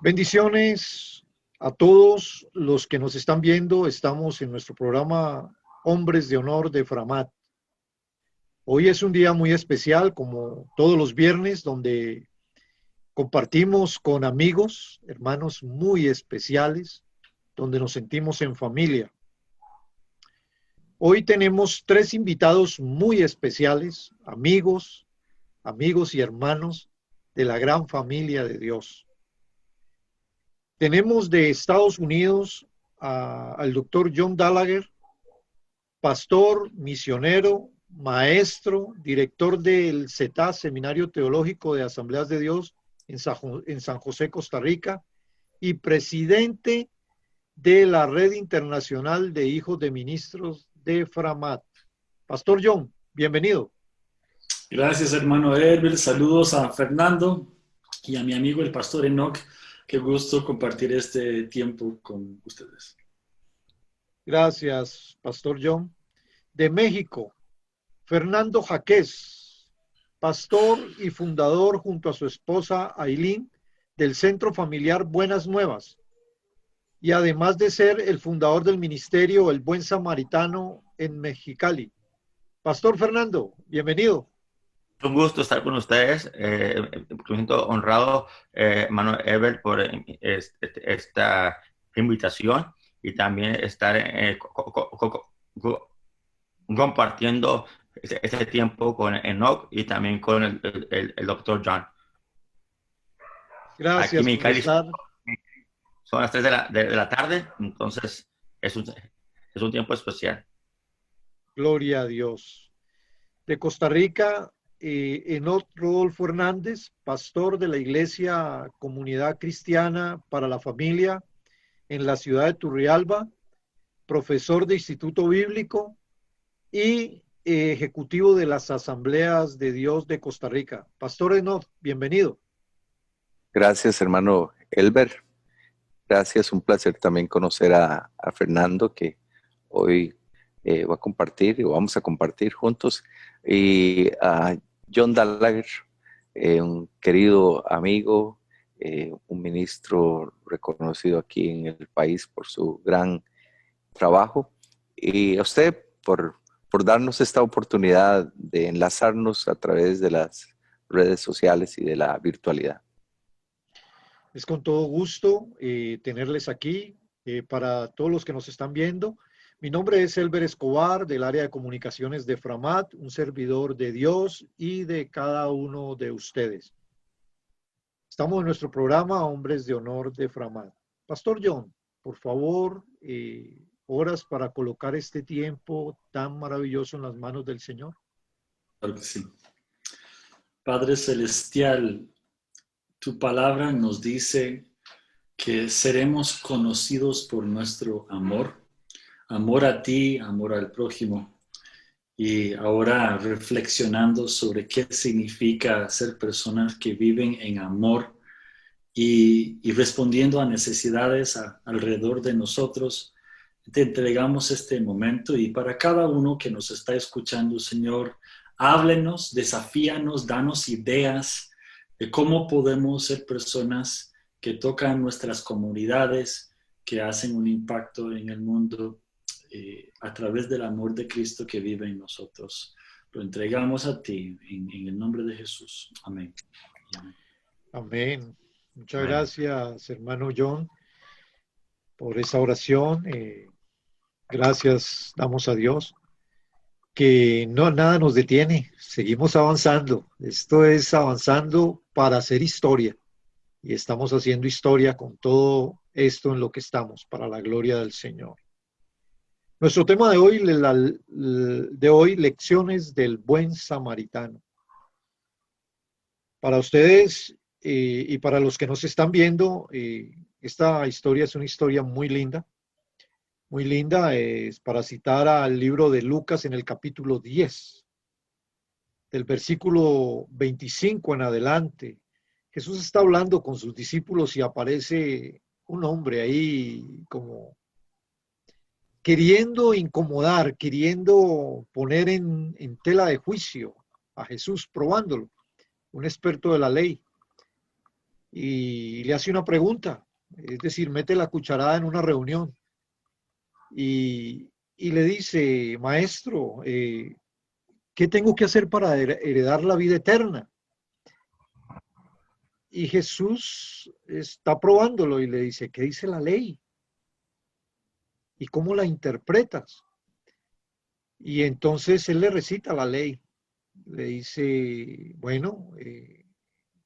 Bendiciones a todos los que nos están viendo. Estamos en nuestro programa Hombres de Honor de Framat. Hoy es un día muy especial, como todos los viernes, donde compartimos con amigos, hermanos muy especiales, donde nos sentimos en familia. Hoy tenemos tres invitados muy especiales, amigos y hermanos de la gran familia de Dios. Tenemos de Estados Unidos al doctor John Gallagher, pastor, misionero, maestro, director del CETA, Seminario Teológico de Asambleas de Dios en San José, Costa Rica, y presidente de la Red Internacional de Hijos de Ministros de Framat. Pastor John, bienvenido. Gracias, hermano Herbert. Saludos a Fernando y a mi amigo el pastor Enoch. Qué gusto compartir este tiempo con ustedes. Gracias, Pastor John. De México, Fernando Jaquez, pastor y fundador junto a su esposa Ailín del Centro Familiar Buenas Nuevas, y además de ser el fundador del ministerio El Buen Samaritano en Mexicali. Pastor Fernando, bienvenido. Un gusto estar con ustedes. Me siento honrado, hermano Ever, por esta invitación y también estar compartiendo este tiempo con Enoch y también con el doctor John. Aquí en Gracias por Mexicali estar. son las 3 de la tarde, entonces es un tiempo especial. Gloria a Dios. De Costa Rica, Enoch Rodolfo Hernández, pastor de la Iglesia Comunidad Cristiana para la Familia en la ciudad de Turrialba, profesor de Instituto Bíblico y ejecutivo de las Asambleas de Dios de Costa Rica. Pastor Enoch, bienvenido. Gracias, hermano Elber. Gracias, un placer también conocer a Fernando, que hoy va a compartir y vamos a compartir juntos. Y a John Gallagher, un querido amigo, un ministro reconocido aquí en el país por su gran trabajo. Y a usted por darnos esta oportunidad de enlazarnos a través de las redes sociales y de la virtualidad. Es con todo gusto tenerles aquí. Para todos los que nos están viendo, mi nombre es Elber Escobar, del área de comunicaciones de Framat, un servidor de Dios y de cada uno de ustedes. Estamos en nuestro programa Hombres de Honor de Framat. Pastor John, por favor, oras para colocar este tiempo tan maravilloso en las manos del Señor. Claro que sí. Padre Celestial, tu palabra nos dice que seremos conocidos por nuestro amor a ti, amor al prójimo. Y ahora reflexionando sobre qué significa ser personas que viven en amor y respondiendo a necesidades alrededor de nosotros, te entregamos este momento y para cada uno que nos está escuchando, Señor, háblenos, desafíanos, danos ideas de cómo podemos ser personas que tocan nuestras comunidades, que hacen un impacto en el mundo a través del amor de Cristo que vive en nosotros. Lo entregamos a ti en el nombre de Jesús. Amén. Amén. Amén. Muchas gracias, hermano John, por esa oración. Gracias damos a Dios, que no nada nos detiene. Seguimos avanzando. Esto es avanzando para hacer historia. Y estamos haciendo historia con todo esto en lo que estamos, para la gloria del Señor. Nuestro tema de hoy, lecciones del buen samaritano. Para ustedes y para los que nos están viendo, esta historia es una historia muy linda. Muy linda, es para citar al libro de Lucas en el capítulo 10, del versículo 25 en adelante. Jesús está hablando con sus discípulos y aparece un hombre ahí como queriendo incomodar, queriendo poner en tela de juicio a Jesús, probándolo, un experto de la ley. y le hace una pregunta, es decir, mete la cucharada en una reunión y le dice, maestro, ¿qué tengo que hacer para heredar la vida eterna? Y Jesús está probándolo y le dice, ¿qué dice la ley? ¿Y cómo la interpretas? Y entonces él le recita la ley. Le dice, bueno,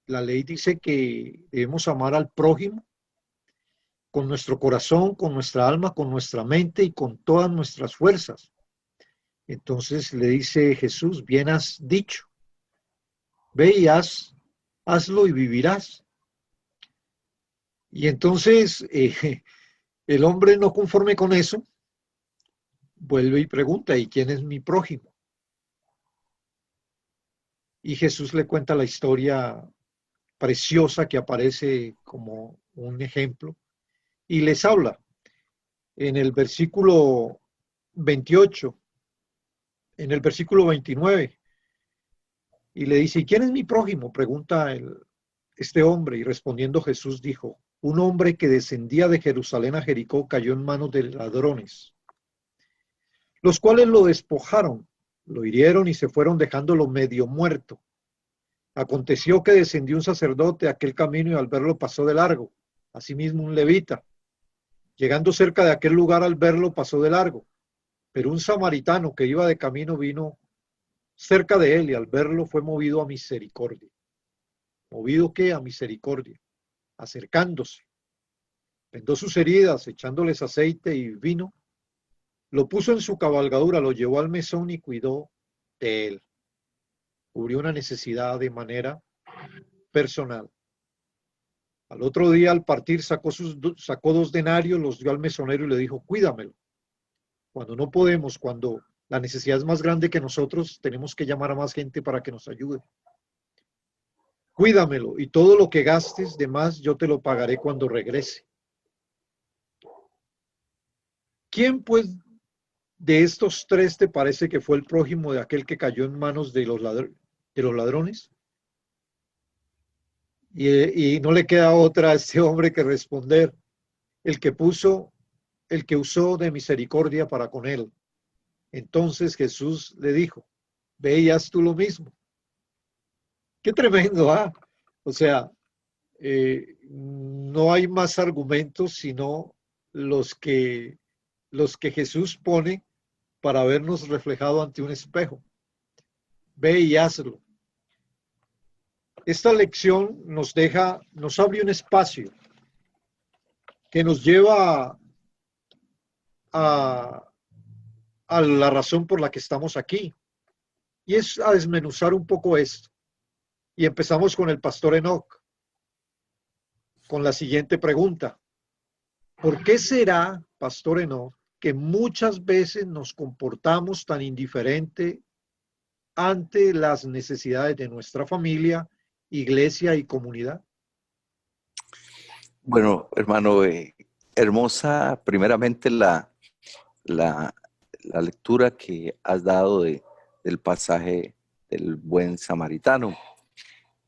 la ley dice que debemos amar al prójimo con nuestro corazón, con nuestra alma, con nuestra mente y con todas nuestras fuerzas. Entonces le dice Jesús, bien has dicho, ve y hazlo y vivirás. Y entonces el hombre no conforme con eso, vuelve y pregunta, ¿y quién es mi prójimo? Y Jesús le cuenta la historia preciosa que aparece como un ejemplo y les habla en el versículo 28, en el versículo 29, y le dice, ¿y quién es mi prójimo? Pregunta este hombre, y respondiendo Jesús dijo, un hombre que descendía de Jerusalén a Jericó cayó en manos de ladrones, los cuales lo despojaron, lo hirieron y se fueron dejándolo medio muerto. Aconteció que descendió un sacerdote a aquel camino y al verlo pasó de largo, asimismo un levita. Llegando cerca de aquel lugar al verlo pasó de largo, pero un samaritano que iba de camino vino cerca de él y al verlo fue movido a misericordia. ¿Movido qué? A misericordia. Acercándose, vendó sus heridas, echándoles aceite y vino, lo puso en su cabalgadura, lo llevó al mesón y cuidó de él. Cubrió una necesidad de manera personal. Al otro día, al partir, sacó 2 denarios, los dio al mesonero y le dijo, cuídamelo. Cuando no podemos, cuando la necesidad es más grande que nosotros, tenemos que llamar a más gente para que nos ayude. Cuídamelo y todo lo que gastes de más yo te lo pagaré cuando regrese. ¿Quién pues de estos 3 te parece que fue el prójimo de aquel que cayó en manos de los ladrones? Y no le queda otra a este hombre que responder, el que usó de misericordia para con él. Entonces Jesús le dijo, ve y haz tú lo mismo. Qué tremendo, ¿ah? O sea, no hay más argumentos sino los que Jesús pone para vernos reflejado ante un espejo. Ve y hazlo. Esta lección nos abre un espacio que nos lleva a la razón por la que estamos aquí. Y es a desmenuzar un poco esto. Y empezamos con el pastor Enoch, con la siguiente pregunta. ¿Por qué será, pastor Enoch, que muchas veces nos comportamos tan indiferente ante las necesidades de nuestra familia, iglesia y comunidad? Bueno, hermano, hermosa primeramente la lectura que has dado del pasaje del buen samaritano.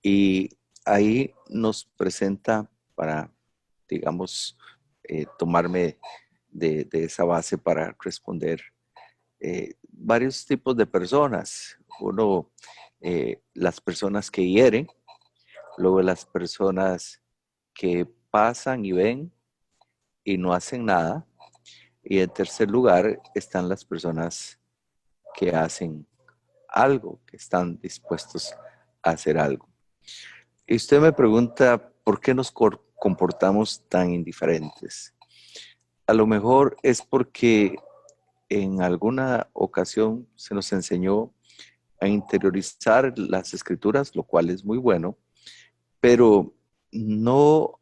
Y ahí nos presenta para, digamos, tomarme de esa base para responder varios tipos de personas. Uno, las personas que hieren, luego las personas que pasan y ven y no hacen nada. Y en tercer lugar están las personas que hacen algo, que están dispuestos a hacer algo. Y usted me pregunta, ¿por qué nos comportamos tan indiferentes? A lo mejor es porque en alguna ocasión se nos enseñó a interiorizar las escrituras, lo cual es muy bueno, pero no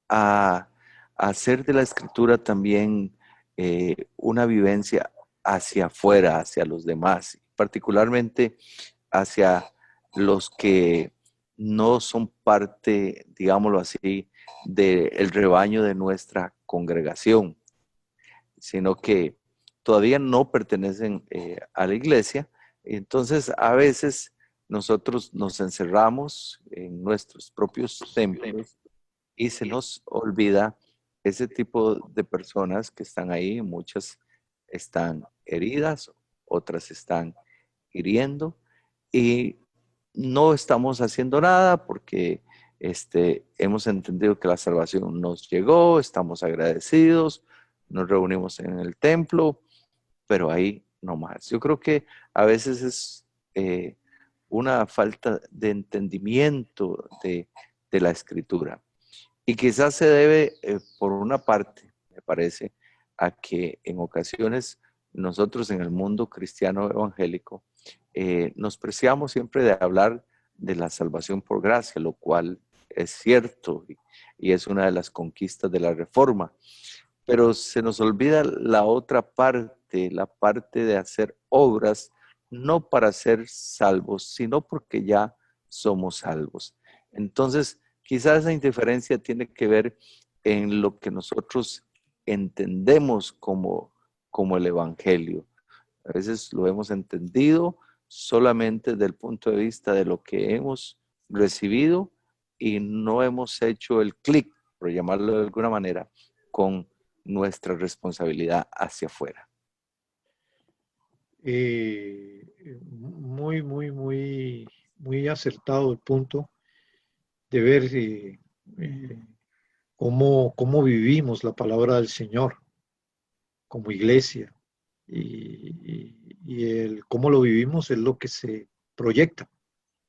a hacer de la escritura también una vivencia hacia afuera, hacia los demás, particularmente hacia los que no son parte, digámoslo así, del rebaño de nuestra congregación, sino que todavía no pertenecen a la iglesia. Entonces, a veces nosotros nos encerramos en nuestros propios templos y se nos olvida ese tipo de personas que están ahí. Muchas están heridas, otras están hiriendo y no estamos haciendo nada porque hemos entendido que la salvación nos llegó, estamos agradecidos, nos reunimos en el templo, pero ahí no más. Yo creo que a veces es una falta de entendimiento de la escritura. Y quizás se debe, por una parte, me parece, a que en ocasiones nosotros en el mundo cristiano evangélico nos preciamos siempre de hablar de la salvación por gracia, lo cual es cierto y es una de las conquistas de la reforma. Pero se nos olvida la otra parte, la parte de hacer obras, no para ser salvos, sino porque ya somos salvos. Entonces, quizás esa indiferencia tiene que ver en lo que nosotros entendemos como el Evangelio. A veces lo hemos entendido solamente desde el punto de vista de lo que hemos recibido y no hemos hecho el clic, por llamarlo de alguna manera, con nuestra responsabilidad hacia afuera. Muy acertado el punto de ver cómo vivimos la palabra del Señor como iglesia y el cómo lo vivimos es lo que se proyecta,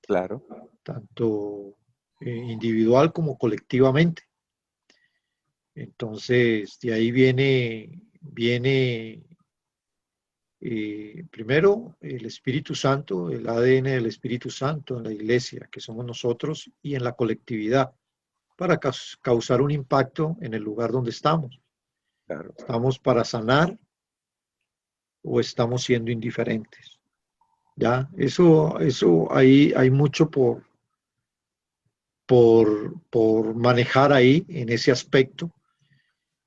Claro. tanto individual como colectivamente. Entonces, de ahí viene primero el Espíritu Santo, el ADN del Espíritu Santo en la iglesia, que somos nosotros, y en la colectividad, para causar un impacto en el lugar donde estamos. Claro. ¿Estamos para sanar o estamos siendo indiferentes? Ya, eso ahí hay mucho por manejar ahí en ese aspecto,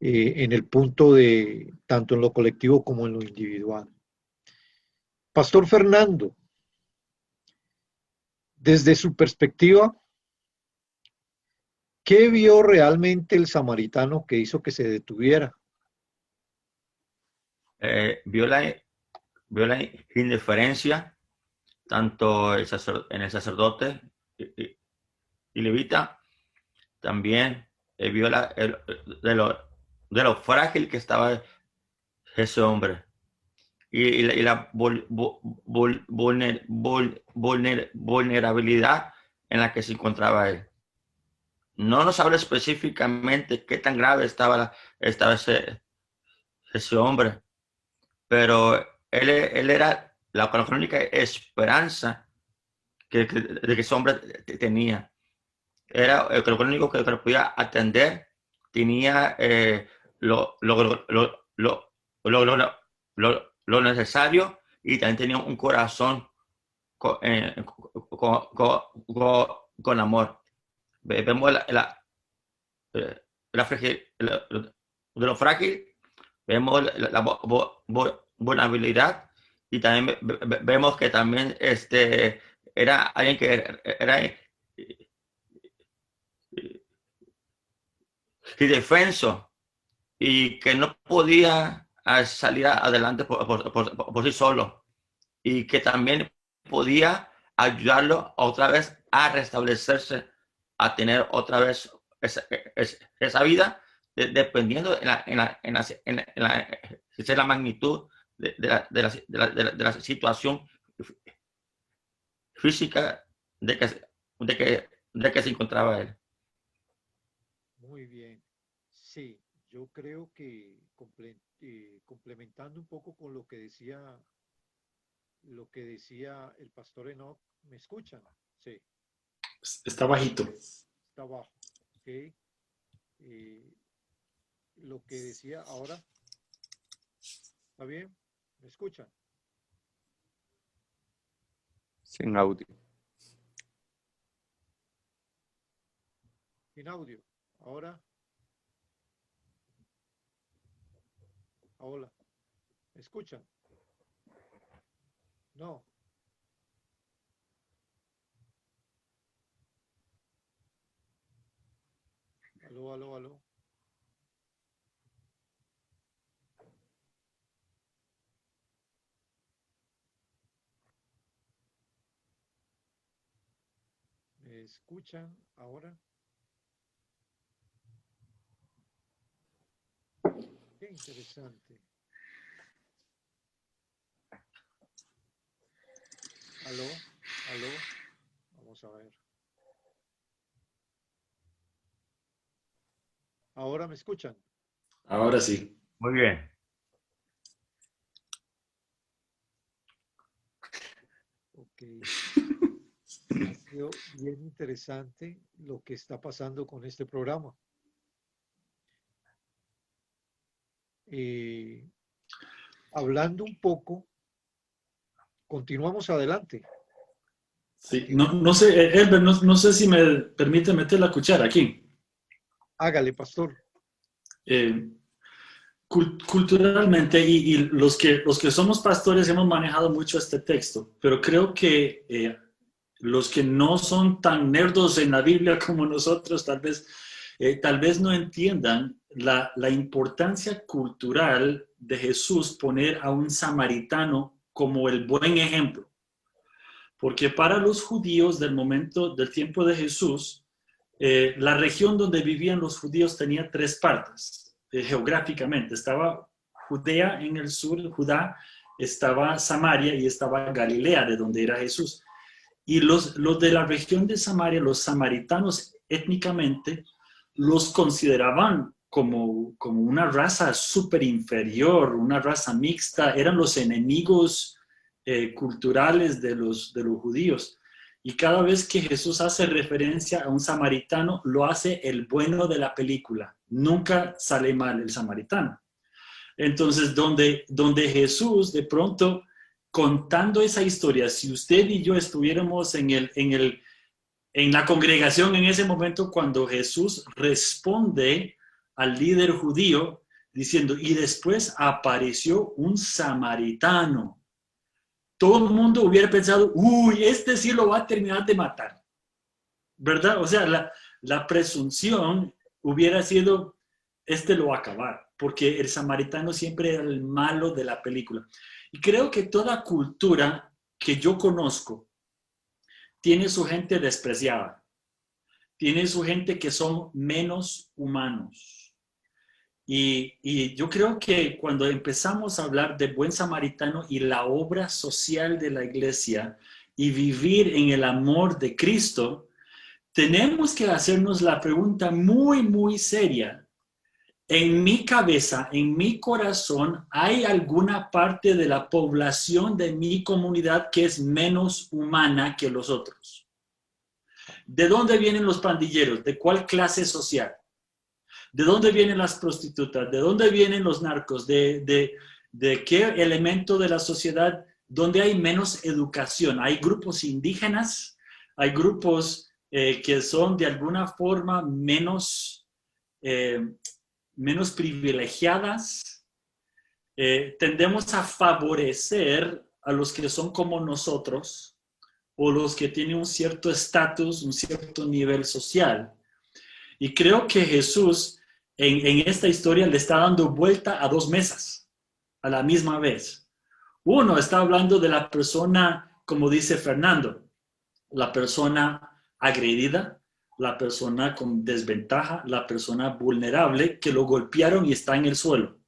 en el punto de tanto en lo colectivo como en lo individual. Pastor Fernando, desde su perspectiva, ¿qué vio realmente el samaritano que hizo que se detuviera? Vio la indiferencia tanto en el sacerdote y levita, también vio de lo frágil que estaba ese hombre y la vulnerabilidad en la que se encontraba él. No nos habla específicamente qué tan grave estaba ese hombre, pero él era la única esperanza de que ese hombre tenía. Era el único que lo podía atender, tenía lo necesario y también tenía un corazón con amor. Vemos de lo frágil, vemos la vulnerabilidad y también vemos que también era alguien que era indefenso y que no podía salir adelante por sí solo y que también podía ayudarlo otra vez a restablecerse, a tener otra vez esa vida, dependiendo de la magnitud de la situación física de que se encontraba él. Muy bien. Sí, yo creo que complementando un poco con lo que decía el pastor Enoch, ¿me escuchan? Sí, Está bajito. está abajo. Ok. Lo que decía ahora, ¿está bien? ¿Me escuchan? Sin audio. Sin audio. Ahora, hola. ¿Me escuchan? No. Aló, aló, aló. ¿Me escuchan ahora? Qué interesante. Aló, aló. Vamos a ver. ¿Ahora me escuchan? Ahora sí. Muy bien. Ok. Ha sido bien interesante lo que está pasando con este programa. Hablando un poco, continuamos adelante. Sí, no sé, Elber, no sé si me permite meter la cuchara aquí. Hágale, pastor. Eh, culturalmente, y los que somos pastores hemos manejado mucho este texto, pero creo que los que no son tan nerdos en la Biblia como nosotros, tal vez no entiendan la importancia cultural de Jesús poner a un samaritano como el buen ejemplo. Porque para los judíos del tiempo de Jesús, la región donde vivían los judíos tenía tres partes geográficamente. Estaba Judea en el sur, Judá, estaba Samaria y estaba Galilea, de donde era Jesús. Y los de la región de Samaria, los samaritanos étnicamente, los consideraban como una raza súper inferior, una raza mixta, eran los enemigos culturales de los judíos. Y cada vez que Jesús hace referencia a un samaritano, lo hace el bueno de la película. Nunca sale mal el samaritano. Entonces, donde Jesús de pronto contando esa historia, si usted y yo estuviéramos en la congregación en ese momento cuando Jesús responde al líder judío diciendo, y después apareció un samaritano. Todo el mundo hubiera pensado, uy, este sí lo va a terminar de matar. ¿Verdad? O sea, la presunción hubiera sido, este lo va a acabar, porque el samaritano siempre era el malo de la película. Y creo que toda cultura que yo conozco tiene su gente despreciada, tiene su gente que son menos humanos. Y yo creo que cuando empezamos a hablar de buen samaritano y la obra social de la iglesia y vivir en el amor de Cristo, tenemos que hacernos la pregunta muy, muy seria. En mi cabeza, en mi corazón, ¿hay alguna parte de la población de mi comunidad que es menos humana que los otros? ¿De dónde vienen los pandilleros? ¿De cuál clase social? ¿De dónde vienen las prostitutas? ¿De dónde vienen los narcos? ¿De qué elemento de la sociedad donde hay menos educación? ¿Hay grupos indígenas? ¿Hay grupos que son de alguna forma menos privilegiadas? Tendemos a favorecer a los que son como nosotros o los que tienen un cierto estatus, un cierto nivel social. Y creo que Jesús en esta historia le está dando vuelta a dos mesas a la misma vez. Uno está hablando de la persona, como dice Fernando, la persona agredida, la persona con desventaja, la persona vulnerable que lo golpearon y está en el suelo.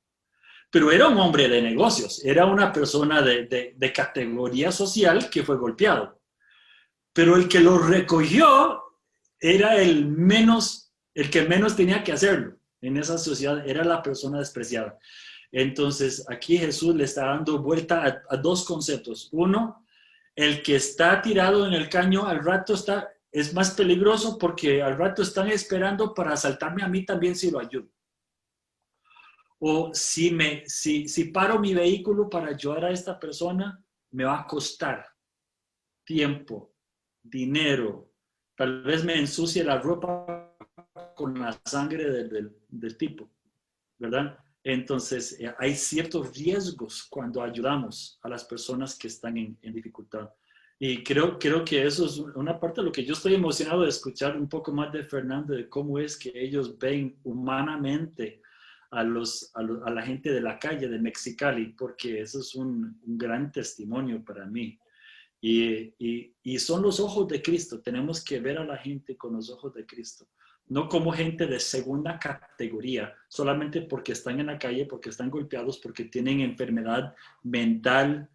Pero era un hombre de negocios, era una persona de categoría social que fue golpeado. Pero el que lo recogió era el que menos tenía que hacerlo en esa sociedad, era la persona despreciada. Entonces, aquí Jesús le está dando vuelta a dos conceptos. Uno, el que está tirado en el caño al rato es más peligroso porque al rato están esperando para asaltarme a mí también si lo ayudo. O si paro mi vehículo para ayudar a esta persona, me va a costar tiempo, dinero, tal vez me ensucie la ropa con la sangre del tipo, ¿verdad? Entonces, hay ciertos riesgos cuando ayudamos a las personas que están en dificultad. Y creo que eso es una parte de lo que yo estoy emocionado de escuchar un poco más de Fernando, de cómo es que ellos ven humanamente a la gente de la calle de Mexicali, porque eso es un gran testimonio para mí. Y son los ojos de Cristo. Tenemos que ver a la gente con los ojos de Cristo. No como gente de segunda categoría, solamente porque están en la calle, porque están golpeados, porque tienen enfermedad mental,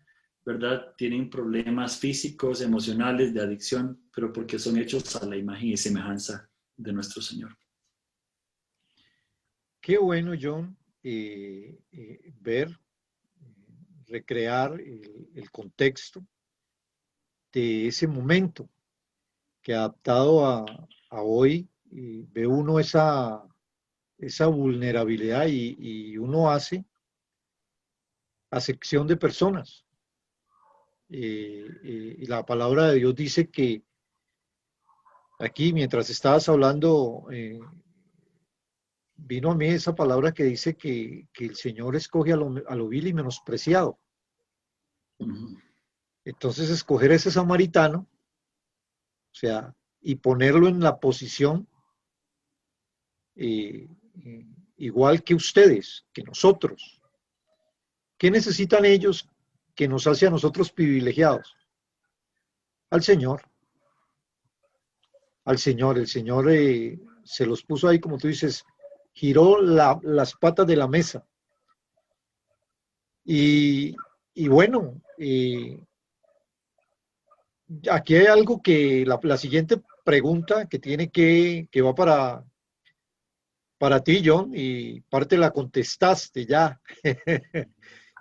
¿verdad? Tienen problemas físicos, emocionales, de adicción, pero porque son hechos a la imagen y semejanza de nuestro Señor. Qué bueno, John, ver, recrear el contexto de ese momento que adaptado a hoy, ve uno esa vulnerabilidad y uno hace acepción de personas. Y la palabra de Dios dice que aquí, mientras estabas hablando, vino a mí esa palabra que dice que el Señor escoge a lo vil y menospreciado. Uh-huh. Entonces, escoger ese samaritano, o sea, y ponerlo en la posición eh, eh, igual que ustedes, que nosotros. ¿Qué necesitan ellos que nos hace a nosotros privilegiados? Al Señor, al Señor. El Señor se los puso ahí, como tú dices, giró las patas de la mesa. Y bueno, aquí hay algo que la siguiente pregunta que tiene que va para ti, John, y parte la contestaste ya,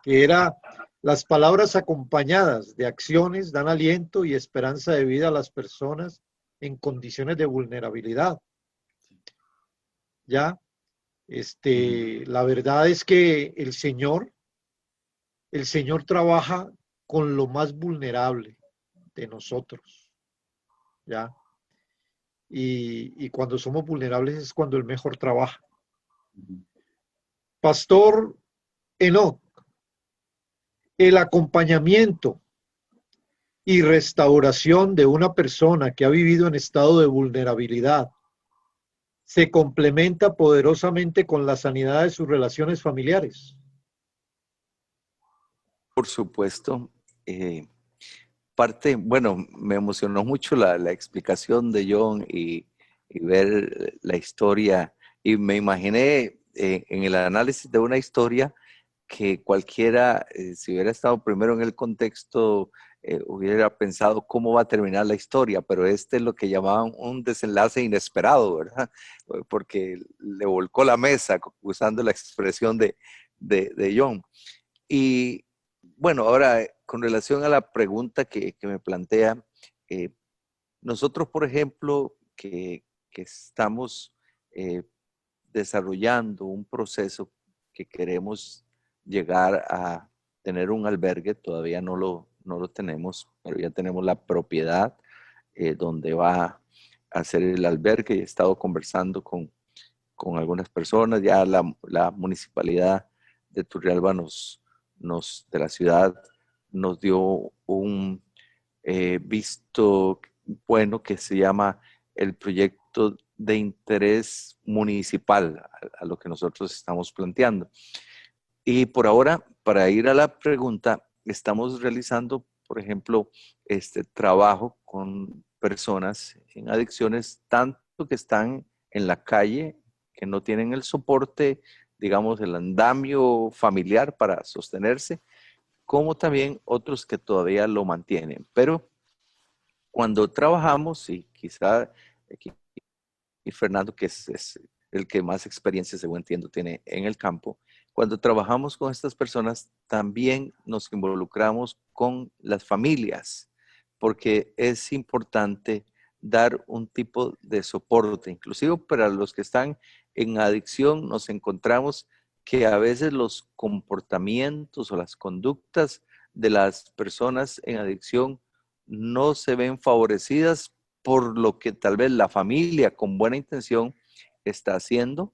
que era las palabras acompañadas de acciones dan aliento y esperanza de vida a las personas en condiciones de vulnerabilidad. Ya, la verdad es que el Señor trabaja con lo más vulnerable de nosotros, ya. Y cuando somos vulnerables es cuando el mejor trabaja. Pastor Enoch, el acompañamiento y restauración de una persona que ha vivido en estado de vulnerabilidad se complementa poderosamente con la sanidad de sus relaciones familiares. Por supuesto. Bueno, me emocionó mucho la explicación de John y ver la historia. Y me imaginé en el análisis de una historia que cualquiera, si hubiera estado primero en el contexto, hubiera pensado cómo va a terminar la historia, pero este es lo que llamaban un desenlace inesperado, ¿verdad? Porque le volcó la mesa, usando la expresión de John. Y bueno, ahora con relación a la pregunta que me plantea, eh, nosotros, por ejemplo, que estamos desarrollando un proceso que queremos llegar a tener un albergue, todavía no lo tenemos, pero ya tenemos la propiedad donde va a ser el albergue y he estado conversando con algunas personas, ya la municipalidad de Turrialba de la ciudad nos dio un visto bueno que se llama el proyecto de interés municipal a lo que nosotros estamos planteando. Y por ahora, para ir a la pregunta, estamos realizando, por ejemplo, este trabajo con personas en adicciones, tanto que están en la calle, que no tienen el soporte, digamos, el andamio familiar para sostenerse, como también otros que todavía lo mantienen. Pero cuando trabajamos, y quizá aquí, y Fernando, que es el que más experiencia, según entiendo, tiene en el campo, cuando trabajamos con estas personas, también nos involucramos con las familias, porque es importante dar un tipo de soporte, inclusive para los que están en adicción, nos encontramos que a veces los comportamientos o las conductas de las personas en adicción no se ven favorecidas por lo que tal vez la familia con buena intención está haciendo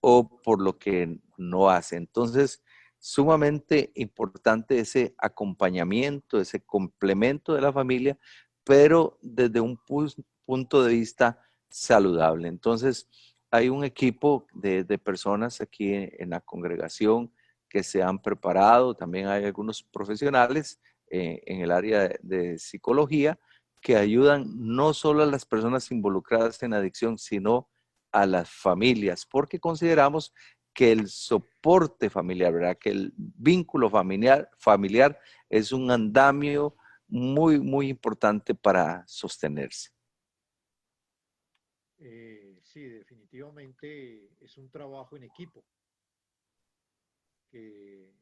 o por lo que no hace. Entonces, sumamente importante ese acompañamiento, ese complemento de la familia, pero desde un punto de vista saludable. Entonces, hay un equipo de personas aquí en la congregación que se han preparado, también hay algunos profesionales en el área de psicología que ayudan no solo a las personas involucradas en adicción, sino a las familias, porque consideramos que el soporte familiar, ¿verdad? Que el vínculo familiar es un andamio muy, muy importante para sostenerse. Sí, definitivamente es un trabajo en equipo que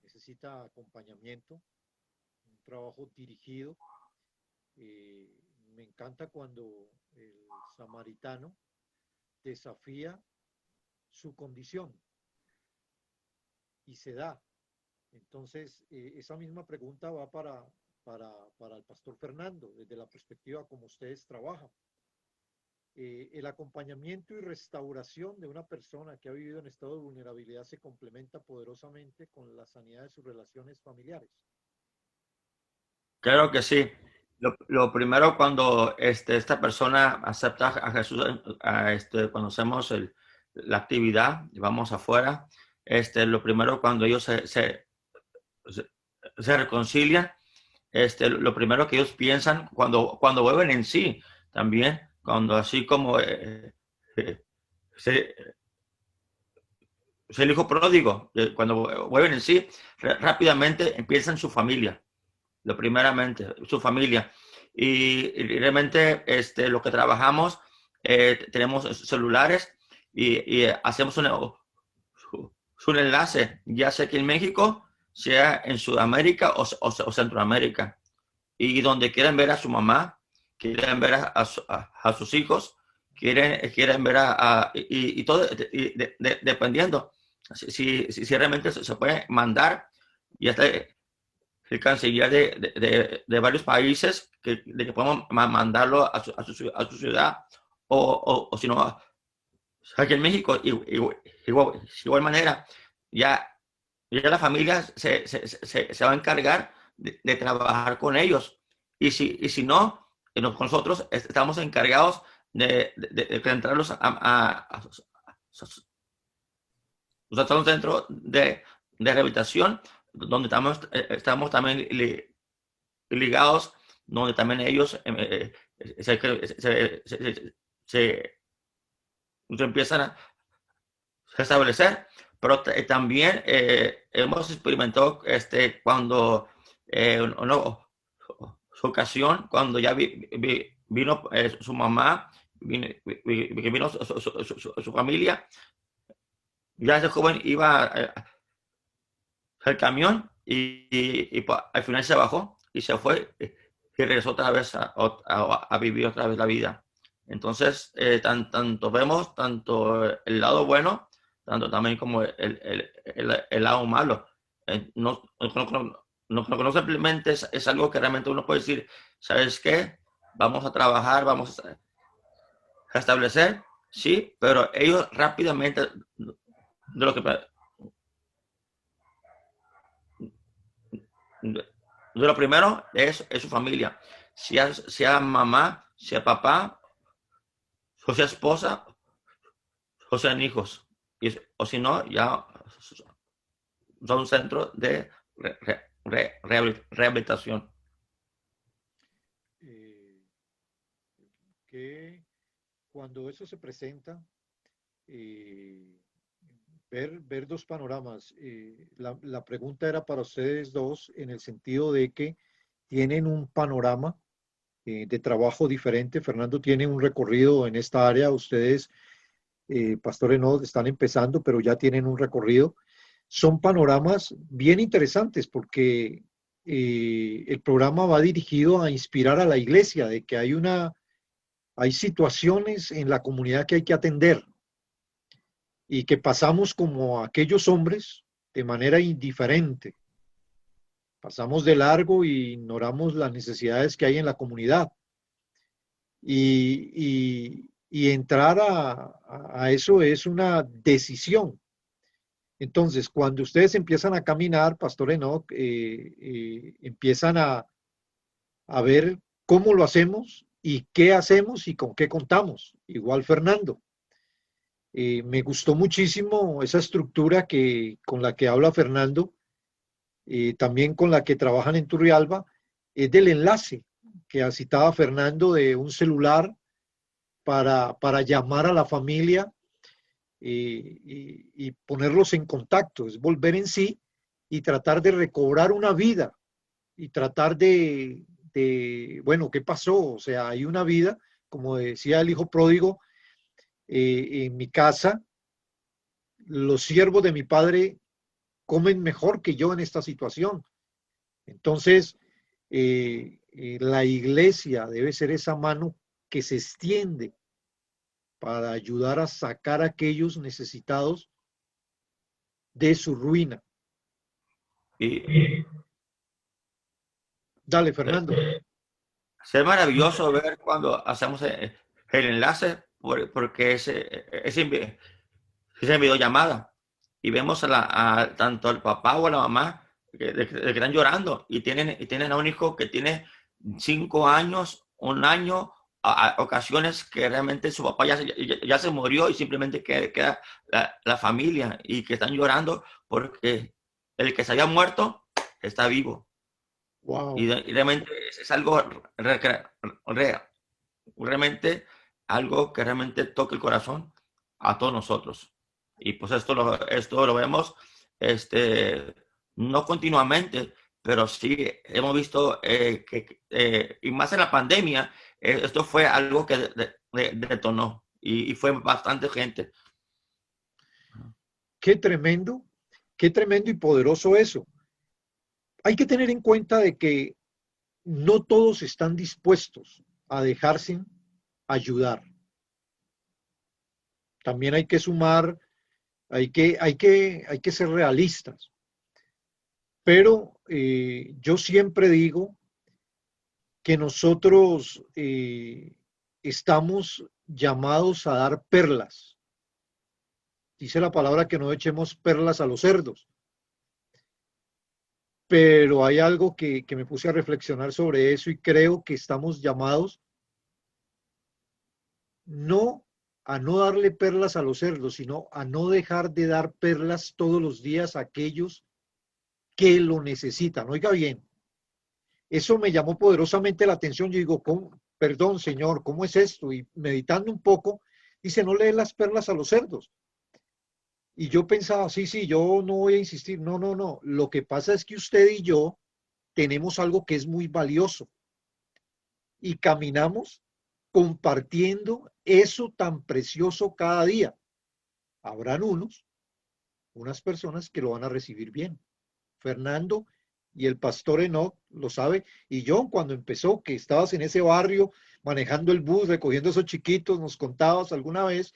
necesita acompañamiento, un trabajo dirigido. Me encanta cuando el samaritano desafía su condición y se da. Entonces, esa misma pregunta va para el pastor Fernando, desde la perspectiva como ustedes trabajan. El acompañamiento y restauración de una persona que ha vivido en estado de vulnerabilidad se complementa poderosamente con la sanidad de sus relaciones familiares. Claro que sí. Lo primero cuando esta persona acepta a Jesús, cuando hacemos la actividad y vamos afuera, lo primero cuando ellos se reconcilian, lo primero que ellos piensan cuando vuelven en sí, también, cuando así como se, el hijo pródigo, cuando vuelven en sí, rápidamente empiezan su familia, lo primeramente, su familia. Y realmente lo que trabajamos, tenemos celulares y hacemos un enlace, ya sea aquí en México, sea en Sudamérica o Centroamérica. Y donde quieren ver a su mamá, quieren ver a sus hijos, quieren ver y todo, dependiendo. Si realmente se puede mandar, y hasta el canciller de varios países de que podemos mandarlo a su ciudad, o si no, aquí en México, igual manera, ya, ya la familia se va a encargar de trabajar con ellos. Y si no, nosotros estamos encargados de entrarlos a un centro de rehabilitación, donde estamos también ligados, donde también ellos se empiezan a establecer, pero también hemos experimentado cuando una ocasión, cuando ya vino su mamá, vino su familia, ya ese joven iba al camión y al final se bajó y se fue y regresó otra vez a vivir otra vez la vida. Entonces, tanto vemos tanto el lado bueno, tanto también como el lado malo. No simplemente es algo que realmente uno puede decir, ¿sabes qué? Vamos a trabajar, vamos a establecer, sí, pero ellos rápidamente, de lo primero es su familia, sea mamá, sea papá, o sea esposa, o sean hijos, o si no, ya son un centro de rehabilitación. Que cuando eso se presenta, ver dos panoramas. La pregunta era para ustedes dos en el sentido de que tienen un panorama de trabajo diferente. Fernando tiene un recorrido en esta área. Ustedes, pastores, no están empezando, pero ya tienen un recorrido. Son panoramas bien interesantes porque el programa va dirigido a inspirar a la iglesia de que hay situaciones en la comunidad que hay que atender y que pasamos como aquellos hombres de manera indiferente. Pasamos de largo y ignoramos las necesidades que hay en la comunidad. Y entrar a eso es una decisión. Entonces, cuando ustedes empiezan a caminar, Pastor Enoch, empiezan a ver cómo lo hacemos y qué hacemos y con qué contamos. Igual Fernando. Me gustó muchísimo esa estructura con la que habla Fernando, también con la que trabajan en Turrialba, es del enlace que citaba Fernando de un celular para llamar a la familia y ponerlos en contacto, es volver en sí y tratar de recobrar una vida y tratar bueno, ¿qué pasó? O sea, hay una vida, como decía el hijo pródigo, en mi casa, los siervos de mi padre comen mejor que yo en esta situación. Entonces, la iglesia debe ser esa mano que se extiende para ayudar a sacar a aquellos necesitados de su ruina. Y Dale, Fernando. es maravilloso ver cuando hacemos el enlace, porque ese videollamada y vemos tanto al papá o a la mamá que están llorando y tienen a un hijo que tiene 5 años, 1 año, a ocasiones que realmente su papá ya se murió y simplemente queda la familia y que están llorando porque el que se había muerto está vivo. Wow. Y realmente es algo realmente algo que realmente toca el corazón a todos nosotros. Y pues esto lo vemos no continuamente, pero sí hemos visto y más en la pandemia, esto fue algo que detonó y fue bastante gente. Qué tremendo y poderoso eso. Hay que tener en cuenta de que no todos están dispuestos a dejarse ayudar. También hay que sumar, hay que ser realistas. Pero yo siempre digo que nosotros estamos llamados a dar perlas. Dice la palabra que no echemos perlas a los cerdos. Pero hay algo que me puse a reflexionar sobre eso y creo que estamos llamados no a no darle perlas a los cerdos, sino a no dejar de dar perlas todos los días a aquellos que lo necesitan. Oiga bien, eso me llamó poderosamente la atención. Yo digo, perdón, Señor, ¿cómo es esto? Y meditando un poco, dice, no le dé las perlas a los cerdos. Y yo pensaba, sí, yo no voy a insistir. No. Lo que pasa es que usted y yo tenemos algo que es muy valioso y caminamos compartiendo eso tan precioso cada día. Habrán unas personas que lo van a recibir bien. Fernando y el pastor Enoch lo sabe. Y John, cuando empezó, que estabas en ese barrio manejando el bus, recogiendo esos chiquitos, nos contabas alguna vez,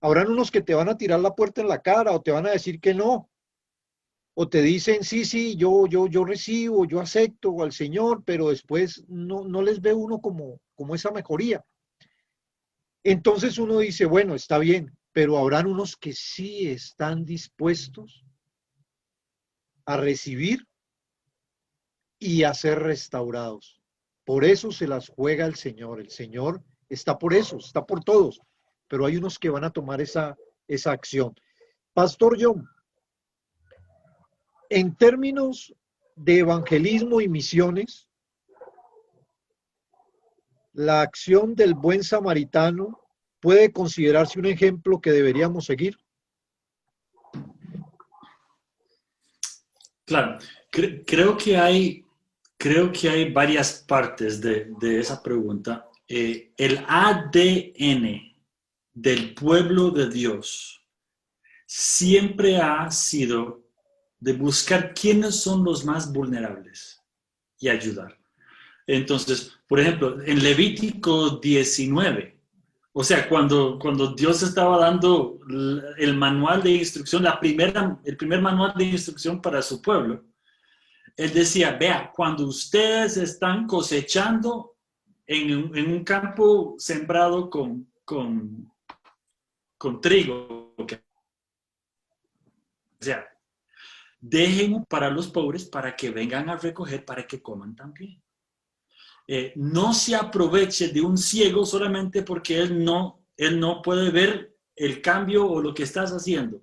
habrán unos que te van a tirar la puerta en la cara o te van a decir que no. O te dicen, sí, yo recibo, yo acepto al Señor, pero después no les ve uno como esa mejoría. Entonces uno dice, bueno, está bien, pero habrán unos que sí están dispuestos a recibir y a ser restaurados. Por eso se las juega el Señor. El Señor está por eso, está por todos, pero hay unos que van a tomar esa acción. Pastor John, en términos de evangelismo y misiones, la acción del buen samaritano puede considerarse un ejemplo que deberíamos seguir. Claro, creo que hay varias partes de esa pregunta. El ADN del pueblo de Dios siempre ha sido de buscar quiénes son los más vulnerables y ayudar. Entonces, por ejemplo, en Levítico 19, o sea, cuando Dios estaba dando el manual de instrucción, el primer manual de instrucción para su pueblo, Él decía, vea, cuando ustedes están cosechando en un campo sembrado con trigo, sea, dejen para los pobres para que vengan a recoger, para que coman también. No se aproveche de un ciego solamente porque él no puede ver el cambio o lo que estás haciendo.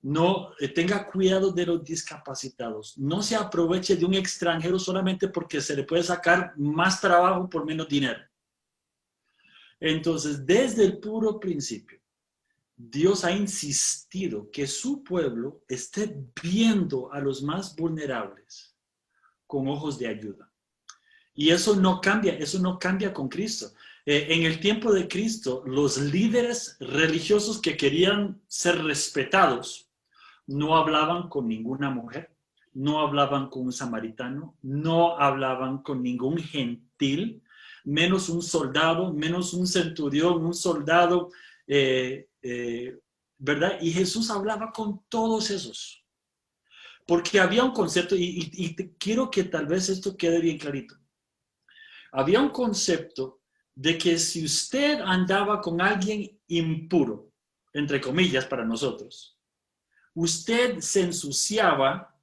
No, tenga cuidado de los discapacitados. No se aproveche de un extranjero solamente porque se le puede sacar más trabajo por menos dinero. Entonces, desde el puro principio, Dios ha insistido que su pueblo esté viendo a los más vulnerables con ojos de ayuda. Y eso no cambia con Cristo. En el tiempo de Cristo, los líderes religiosos que querían ser respetados no hablaban con ninguna mujer, no hablaban con un samaritano, no hablaban con ningún gentil, menos un soldado, menos un centurión, un soldado, ¿verdad? Y Jesús hablaba con todos esos. Porque había un concepto, y quiero que tal vez esto quede bien clarito. Había un concepto de que si usted andaba con alguien impuro, entre comillas para nosotros, usted se ensuciaba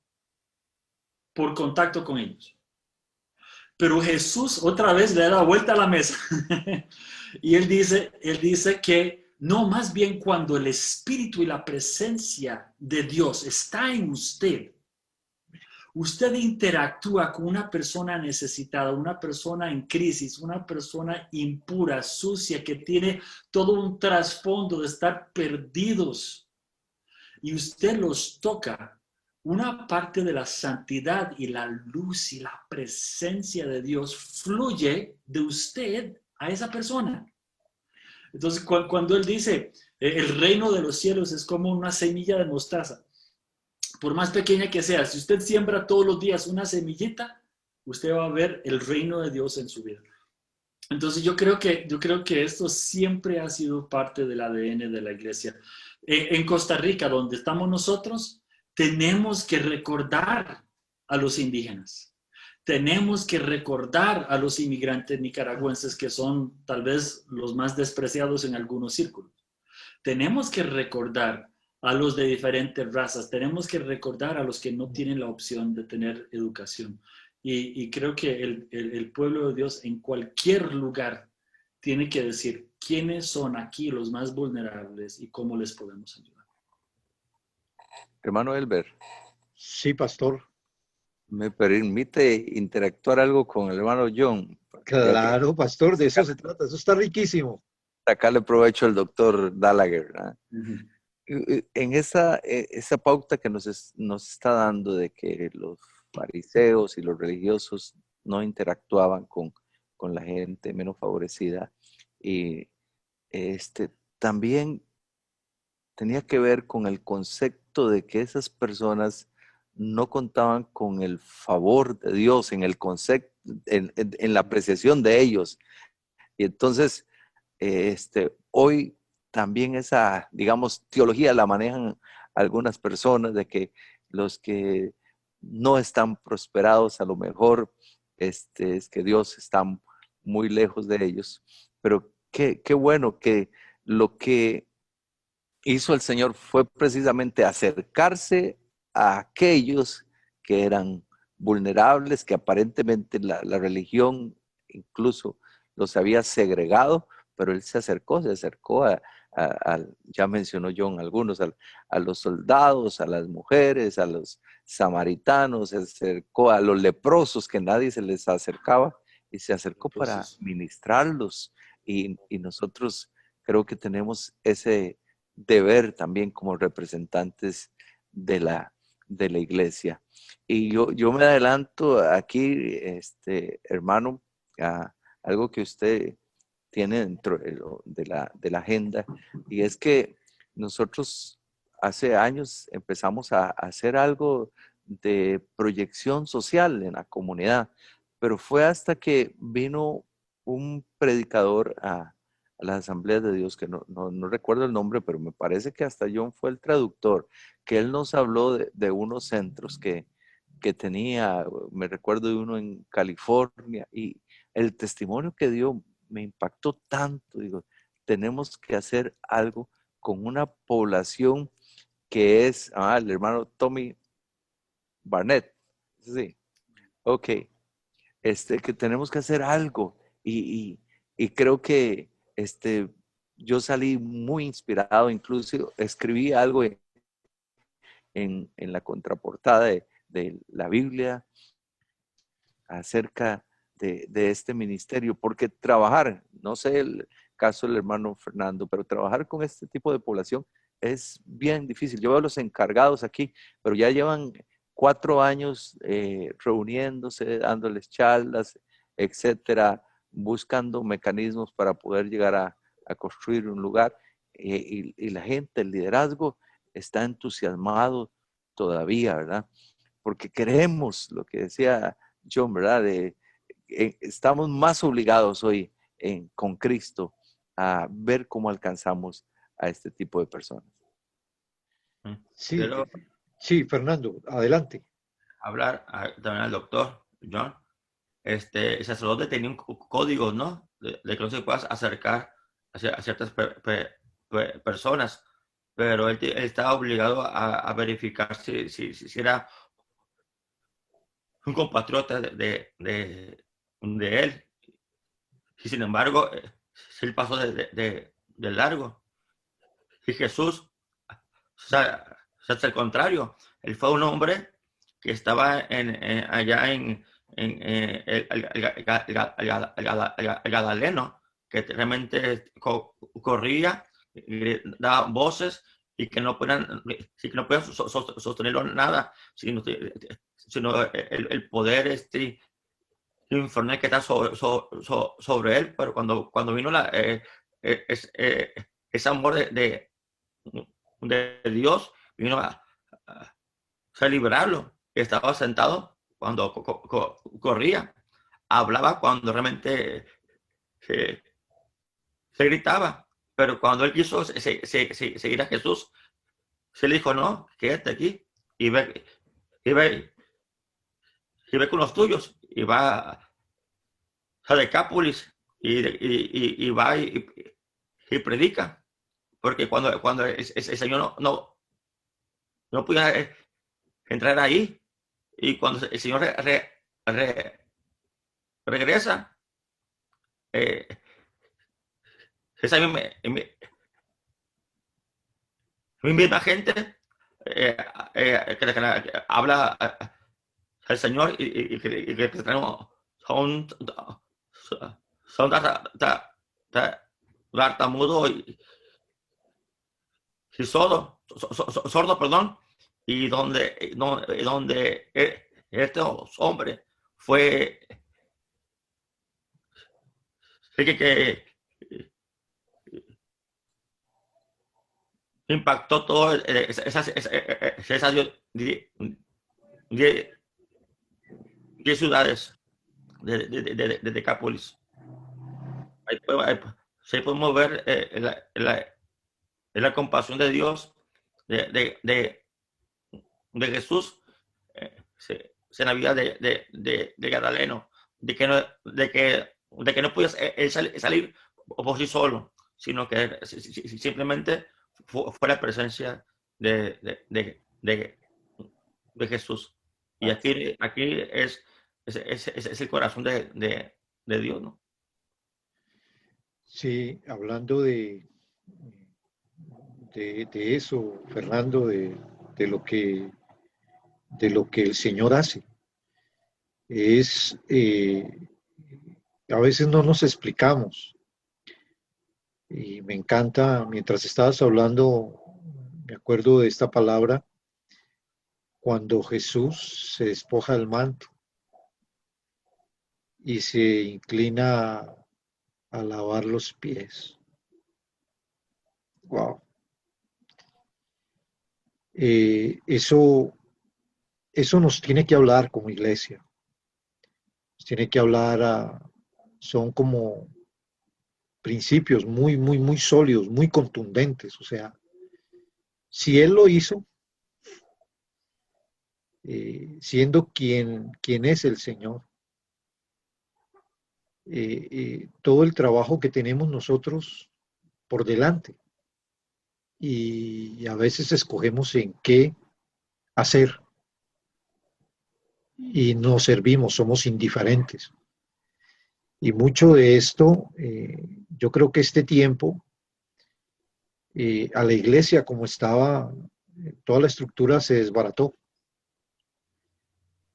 por contacto con ellos. Pero Jesús otra vez le da vuelta a la mesa y él dice que no, más bien cuando el Espíritu y la presencia de Dios está en usted, usted interactúa con una persona necesitada, una persona en crisis, una persona impura, sucia, que tiene todo un trasfondo de estar perdidos. Y usted los toca. Una parte de la santidad y la luz y la presencia de Dios fluye de usted a esa persona. Entonces, cuando él dice, el reino de los cielos es como una semilla de mostaza, por más pequeña que sea, si usted siembra todos los días una semillita, usted va a ver el reino de Dios en su vida. Entonces yo creo que esto siempre ha sido parte del ADN de la iglesia. En Costa Rica, donde estamos nosotros, tenemos que recordar a los indígenas. Tenemos que recordar a los inmigrantes nicaragüenses, que son tal vez los más despreciados en algunos círculos. Tenemos que recordar a los de diferentes razas. Tenemos que recordar a los que no tienen la opción de tener educación. Y creo que el pueblo de Dios en cualquier lugar tiene que decir quiénes son aquí los más vulnerables y cómo les podemos ayudar. Hermano Elber, Sí, pastor. ¿me permite interactuar algo con el hermano John? Claro, pastor, de eso se trata. Eso está riquísimo. Sacarle provecho al doctor Gallagher, ¿no? Uh-huh. En esa pauta que nos está dando de que los fariseos y los religiosos no interactuaban con la gente menos favorecida, y también tenía que ver con el concepto de que esas personas no contaban con el favor de Dios en el concepto, en la apreciación de ellos. Y entonces, hoy también esa, digamos, teología la manejan algunas personas, de que los que no están prosperados a lo mejor es que Dios está muy lejos de ellos. Pero qué bueno que lo que hizo el Señor fue precisamente acercarse a aquellos que eran vulnerables, que aparentemente la religión incluso los había segregado, pero Él se acercó ya mencionó John algunos, a los soldados, a las mujeres, a los samaritanos, se acercó a los leprosos que nadie se les acercaba, y se acercó para ministrarlos. Y nosotros creo que tenemos ese deber también como representantes de la iglesia. Y yo me adelanto aquí, hermano, a algo que usted tiene dentro de la agenda, y es que nosotros hace años empezamos a hacer algo de proyección social en la comunidad, pero fue hasta que vino un predicador a las Asambleas de Dios, que no recuerdo el nombre, pero me parece que hasta John fue el traductor, que él nos habló de unos centros que tenía, me recuerdo de uno en California, y el testimonio que dio me impactó tanto. Digo, tenemos que hacer algo con una población que es el hermano Tommy Barnett. Sí, ok. Que tenemos que hacer algo y creo que yo salí muy inspirado, incluso escribí algo en la contraportada de la Biblia acerca de este ministerio, porque trabajar, no sé el caso del hermano Fernando, pero trabajar con este tipo de población es bien difícil. Yo veo a los encargados aquí, pero ya llevan 4 años reuniéndose, dándoles charlas, etcétera, buscando mecanismos para poder llegar a construir un lugar. Y la gente, el liderazgo, está entusiasmado todavía, ¿verdad? Porque queremos, lo que decía John, ¿verdad? Estamos más obligados hoy con Cristo a ver cómo alcanzamos a este tipo de personas. Sí, Quiero sí, Fernando, adelante. hablar también al doctor John. El sacerdote tenía un código, ¿no? De que no se puedas acercar a ciertas personas, pero él estaba obligado a verificar si era un compatriota de él. Y sin embargo, él pasó de largo. Y Jesús, o sea, al contrario, él fue un hombre que estaba allá en el Gadaleno, que realmente corría, daba voces y que no podían, sostenerlo nada, sino el poder infernal que está sobre él. Pero cuando vino ese amor de Dios, vino a liberarlo. Estaba sentado cuando corría, hablaba cuando realmente se, se gritaba, pero cuando él quiso seguir a Jesús, se le dijo, no, quédate aquí y ve, y ve, y ve con los tuyos, y va a Decápolis y va y predica, porque cuando el Señor no podía entrar ahí, y cuando el Señor regresa, eh, esa misma gente que habla al Señor y que son, son tartamudo y sordo, perdón, y donde este hombre fue que impactó todo esas 10 ciudades de Decápolis. Ahí podemos ver la compasión de Dios, de Jesús, en la vida de Gadaleno, de que no podía él salir por sí solo, sino que simplemente fue la presencia de Jesús. Y aquí es el corazón de Dios, ¿no? Sí, hablando de eso, Fernando, de lo que el Señor hace. A veces no nos explicamos. Y me encanta, mientras estabas hablando, me acuerdo de esta palabra, cuando Jesús se despoja del manto y se inclina a lavar los pies. Wow. Eso nos tiene que hablar como iglesia. Nos tiene que hablar, son como principios muy, muy, muy sólidos, muy contundentes. O sea, si Él lo hizo, siendo quien es el Señor, todo el trabajo que tenemos nosotros por delante y a veces escogemos en qué hacer y no servimos, somos indiferentes. Y mucho de esto, yo creo que este tiempo, a la iglesia como estaba, toda la estructura se desbarató.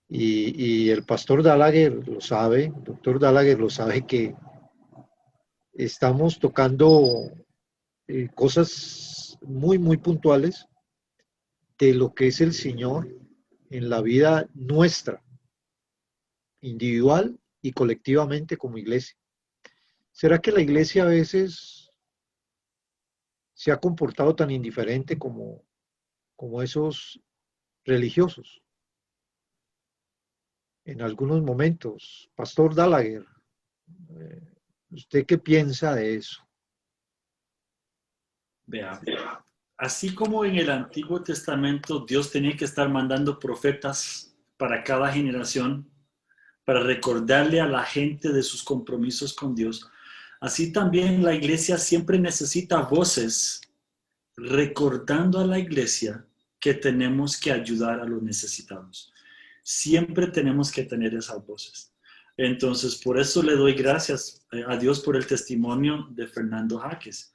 Y el pastor Gallagher lo sabe, el doctor Gallagher lo sabe, que estamos tocando cosas muy, muy puntuales de lo que es el Señor en la vida nuestra, individual y colectivamente como iglesia. ¿Será que la iglesia a veces se ha comportado tan indiferente como esos religiosos? En algunos momentos, Pastor Gallagher, ¿usted qué piensa de eso? Vea, así como en el Antiguo Testamento Dios tenía que estar mandando profetas para cada generación, para recordarle a la gente de sus compromisos con Dios, así también la iglesia siempre necesita voces recordando a la iglesia que tenemos que ayudar a los necesitados. Siempre tenemos que tener esas voces. Entonces, por eso le doy gracias a Dios por el testimonio de Fernando Jaques,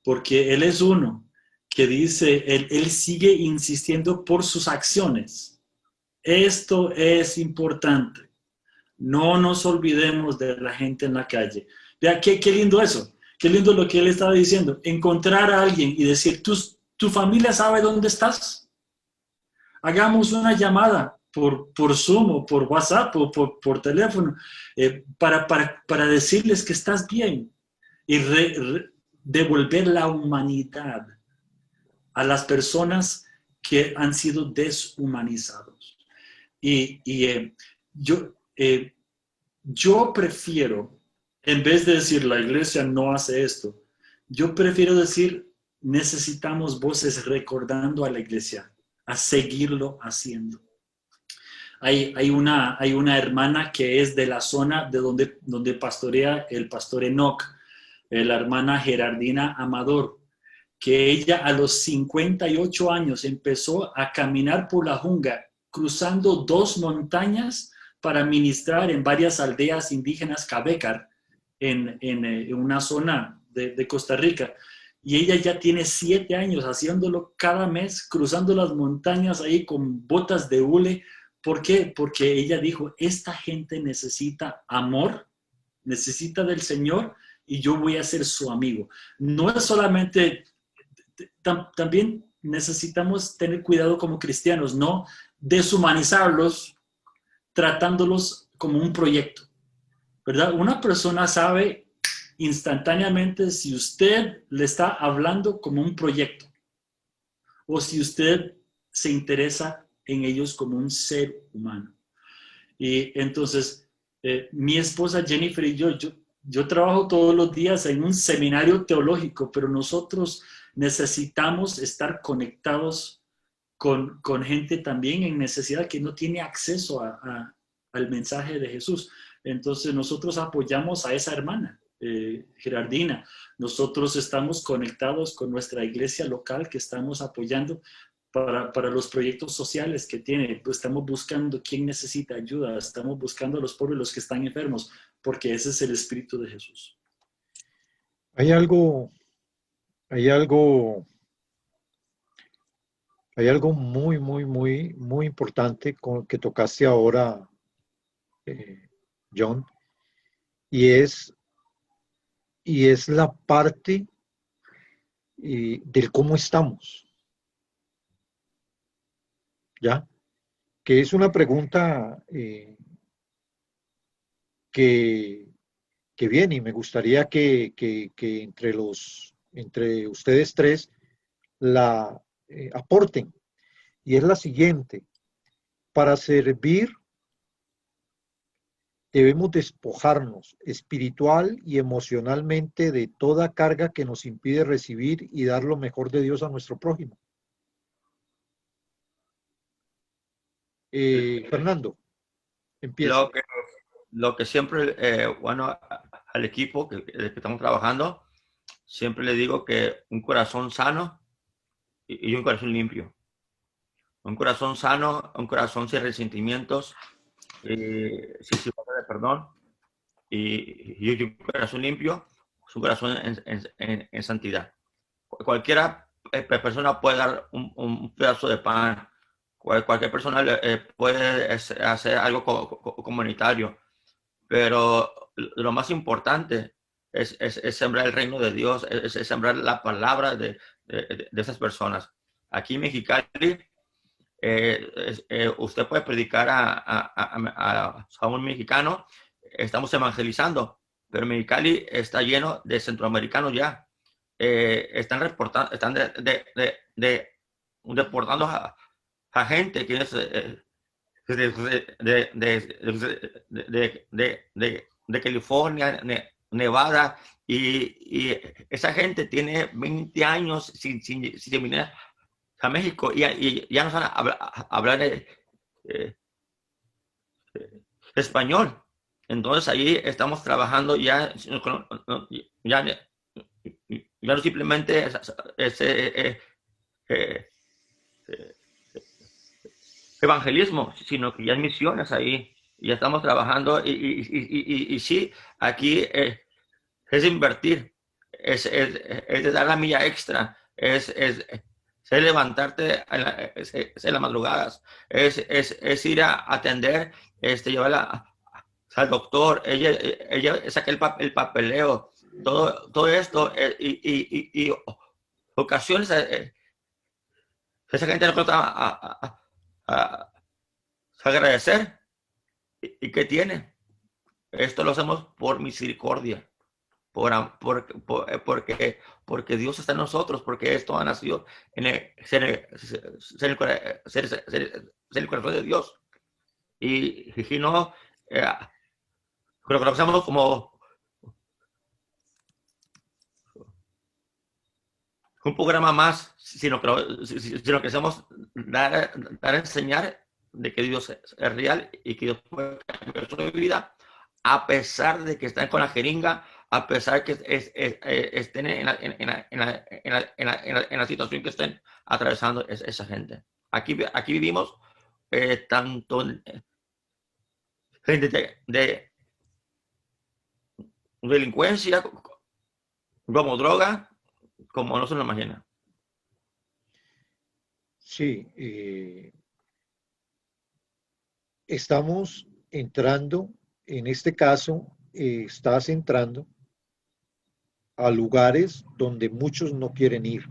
porque él es uno que dice, él sigue insistiendo por sus acciones. Esto es importante. No nos olvidemos de la gente en la calle. Vea, qué lindo eso. Qué lindo lo que él estaba diciendo. Encontrar a alguien y decir, ¿tu familia sabe dónde estás? Hagamos una llamada por Zoom o por WhatsApp o por teléfono para decirles que estás bien y devolver la humanidad a las personas que han sido deshumanizados. Yo prefiero, en vez de decir la iglesia no hace esto, yo prefiero decir necesitamos voces recordando a la iglesia a seguirlo haciendo. Hay una hermana que es de la zona de donde pastorea el pastor Enoch, la hermana Gerardina Amador, que ella a los 58 años empezó a caminar por la jungla, cruzando 2 montañas para ministrar en varias aldeas indígenas Cabecar, en una zona de Costa Rica. Y ella ya tiene 7 años haciéndolo cada mes, cruzando las montañas ahí con botas de hule. ¿Por qué? Porque ella dijo, esta gente necesita amor, necesita del Señor y yo voy a ser su amigo. No es solamente, también necesitamos tener cuidado como cristianos, no deshumanizarlos tratándolos como un proyecto, ¿verdad? Una persona sabe instantáneamente si usted le está hablando como un proyecto o si usted se interesa en ellos como un ser humano. Y entonces, mi esposa Jennifer y yo trabajo todos los días en un seminario teológico, pero nosotros necesitamos estar conectados con gente también en necesidad que no tiene acceso al mensaje de Jesús. Entonces nosotros apoyamos a esa hermana, Gerardina. Nosotros estamos conectados con nuestra iglesia local que estamos apoyando para los proyectos sociales que tiene. Pues estamos buscando quién necesita ayuda, estamos buscando a los pobres, los que están enfermos, porque ese es el espíritu de Jesús. Hay algo muy, muy, muy, muy importante que tocaste ahora, John, y es la parte del cómo estamos, ¿ya? Que es una pregunta que viene, y me gustaría que entre ustedes tres la aporten, y es la siguiente: para servir debemos despojarnos espiritual y emocionalmente de toda carga que nos impide recibir y dar lo mejor de Dios a nuestro prójimo. Fernando, empieza. Lo que siempre, bueno, al equipo que estamos trabajando, siempre le digo que un corazón sano y un corazón limpio. Un corazón sano, un corazón sin resentimientos, sin falta de perdón, y un corazón limpio, es un corazón en santidad. Cualquiera persona puede dar un pedazo de pan, cualquier persona puede hacer algo comunitario, pero lo más importante es sembrar el reino de Dios, es sembrar la palabra de esas personas. Aquí en Mexicali, usted puede predicar a un mexicano, estamos evangelizando, pero Mexicali está lleno de centroamericanos ya. Están reportando, están deportando a gente que es de California, Nevada, y esa gente tiene 20 años sin venir a México y ya no saben hablar español. Entonces ahí estamos trabajando ya no simplemente evangelismo, sino que ya hay misiones ahí. Ya estamos trabajando y sí, aquí es invertir, es dar la milla extra, es levantarte en las madrugadas, es ir a atender, llevarla al doctor, ella saca el papeleo, todo esto, y ocasiones esa gente no puede agradecer. ¿Y qué tiene? Esto lo hacemos por misericordia, porque Dios está en nosotros, porque esto ha nacido en el corazón de Dios. Y no, lo conocemos como un programa más, sino que hacemos dar a enseñar de que Dios es real y que Dios puede cambiar su vida, a pesar de que están con la jeringa, a pesar de que estén en la situación que estén atravesando esa gente. Aquí vivimos tanto de delincuencia como droga, como no se lo imagina. Sí, estamos entrando, en este caso, estás entrando a lugares donde muchos no quieren ir.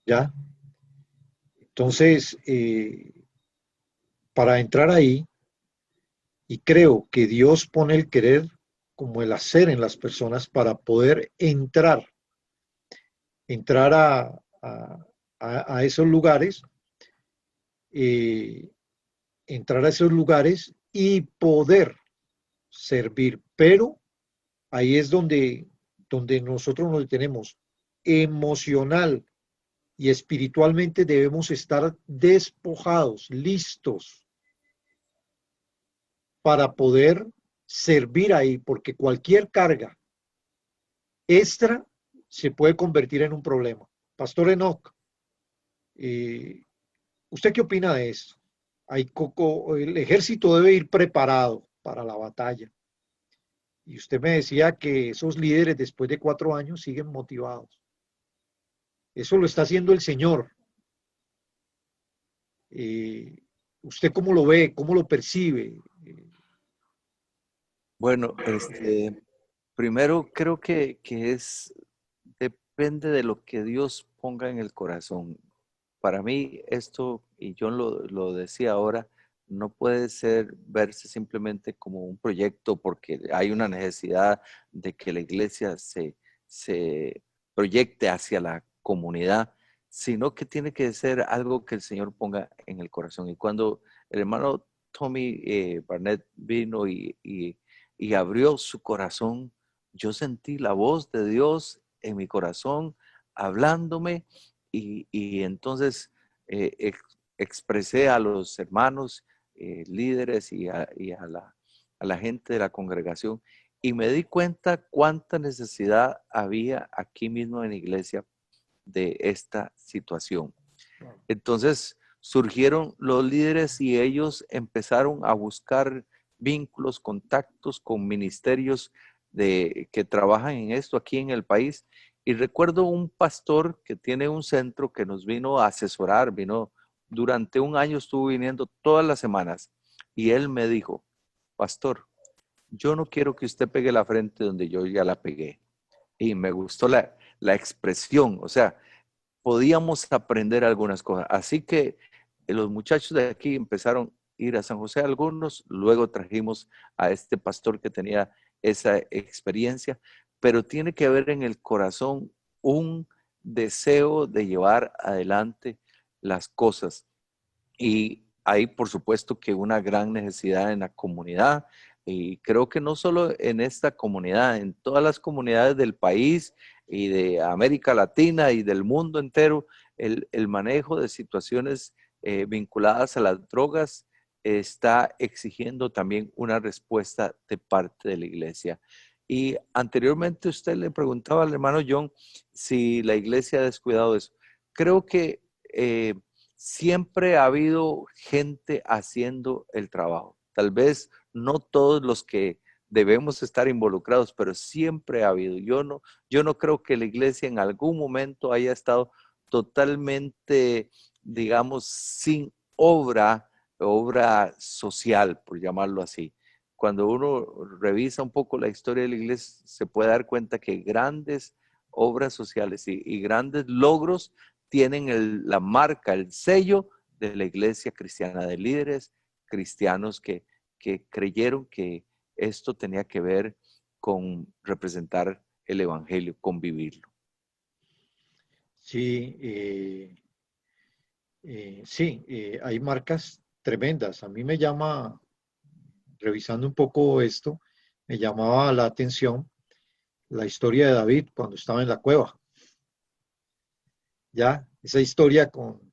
¿Ya? Entonces, para entrar ahí, y creo que Dios pone el querer como el hacer en las personas para poder entrar a esos lugares, eh, entrar a esos lugares y poder servir. Pero ahí es donde nosotros nos detenemos. Emocional y espiritualmente debemos estar despojados, listos para poder servir ahí, porque cualquier carga extra se puede convertir en un problema. Pastor Enoch, ¿usted qué opina de esto? El ejército debe ir preparado para la batalla. Y usted me decía que esos líderes después de 4 años siguen motivados. Eso lo está haciendo el Señor. ¿Usted cómo lo ve? ¿Cómo lo percibe? Bueno, primero creo que depende de lo que Dios ponga en el corazón. Para mí esto, y yo lo decía ahora, no puede verse simplemente como un proyecto porque hay una necesidad de que la iglesia se proyecte hacia la comunidad, sino que tiene que ser algo que el Señor ponga en el corazón. Y cuando el hermano Tommy Barnett vino y abrió su corazón, yo sentí la voz de Dios en mi corazón hablándome y entonces expresé a los hermanos líderes y a la gente de la congregación y me di cuenta cuánta necesidad había aquí mismo en la iglesia de esta situación. Entonces surgieron los líderes y ellos empezaron a buscar vínculos, contactos con ministerios que trabajan en esto aquí en el país. Y recuerdo un pastor que tiene un centro que nos vino a asesorar, durante un año, estuvo viniendo todas las semanas. Y él me dijo, pastor, yo no quiero que usted pegue la frente donde yo ya la pegué. Y me gustó la expresión, o sea, podíamos aprender algunas cosas. Así que los muchachos de aquí empezaron a ir a San José algunos, luego trajimos a este pastor que tenía esa experiencia, pero tiene que haber en el corazón un deseo de llevar adelante las cosas. Y hay, por supuesto, que una gran necesidad en la comunidad, y creo que no solo en esta comunidad, en todas las comunidades del país y de América Latina y del mundo entero, el manejo de situaciones vinculadas a las drogas está exigiendo también una respuesta de parte de la iglesia. Y anteriormente usted le preguntaba al hermano John si la iglesia ha descuidado eso. Creo que siempre ha habido gente haciendo el trabajo. Tal vez no todos los que debemos estar involucrados, pero siempre ha habido. Yo no creo que la iglesia en algún momento haya estado totalmente, digamos, sin obra social, por llamarlo así. Cuando uno revisa un poco la historia de la iglesia, se puede dar cuenta que grandes obras sociales y grandes logros tienen la marca, el sello de la iglesia cristiana, de líderes cristianos que creyeron que esto tenía que ver con representar el evangelio, con vivirlo. Sí, hay marcas tremendas. A mí me llama, revisando un poco esto, me llamaba la atención la historia de David cuando estaba en la cueva. Ya, esa historia con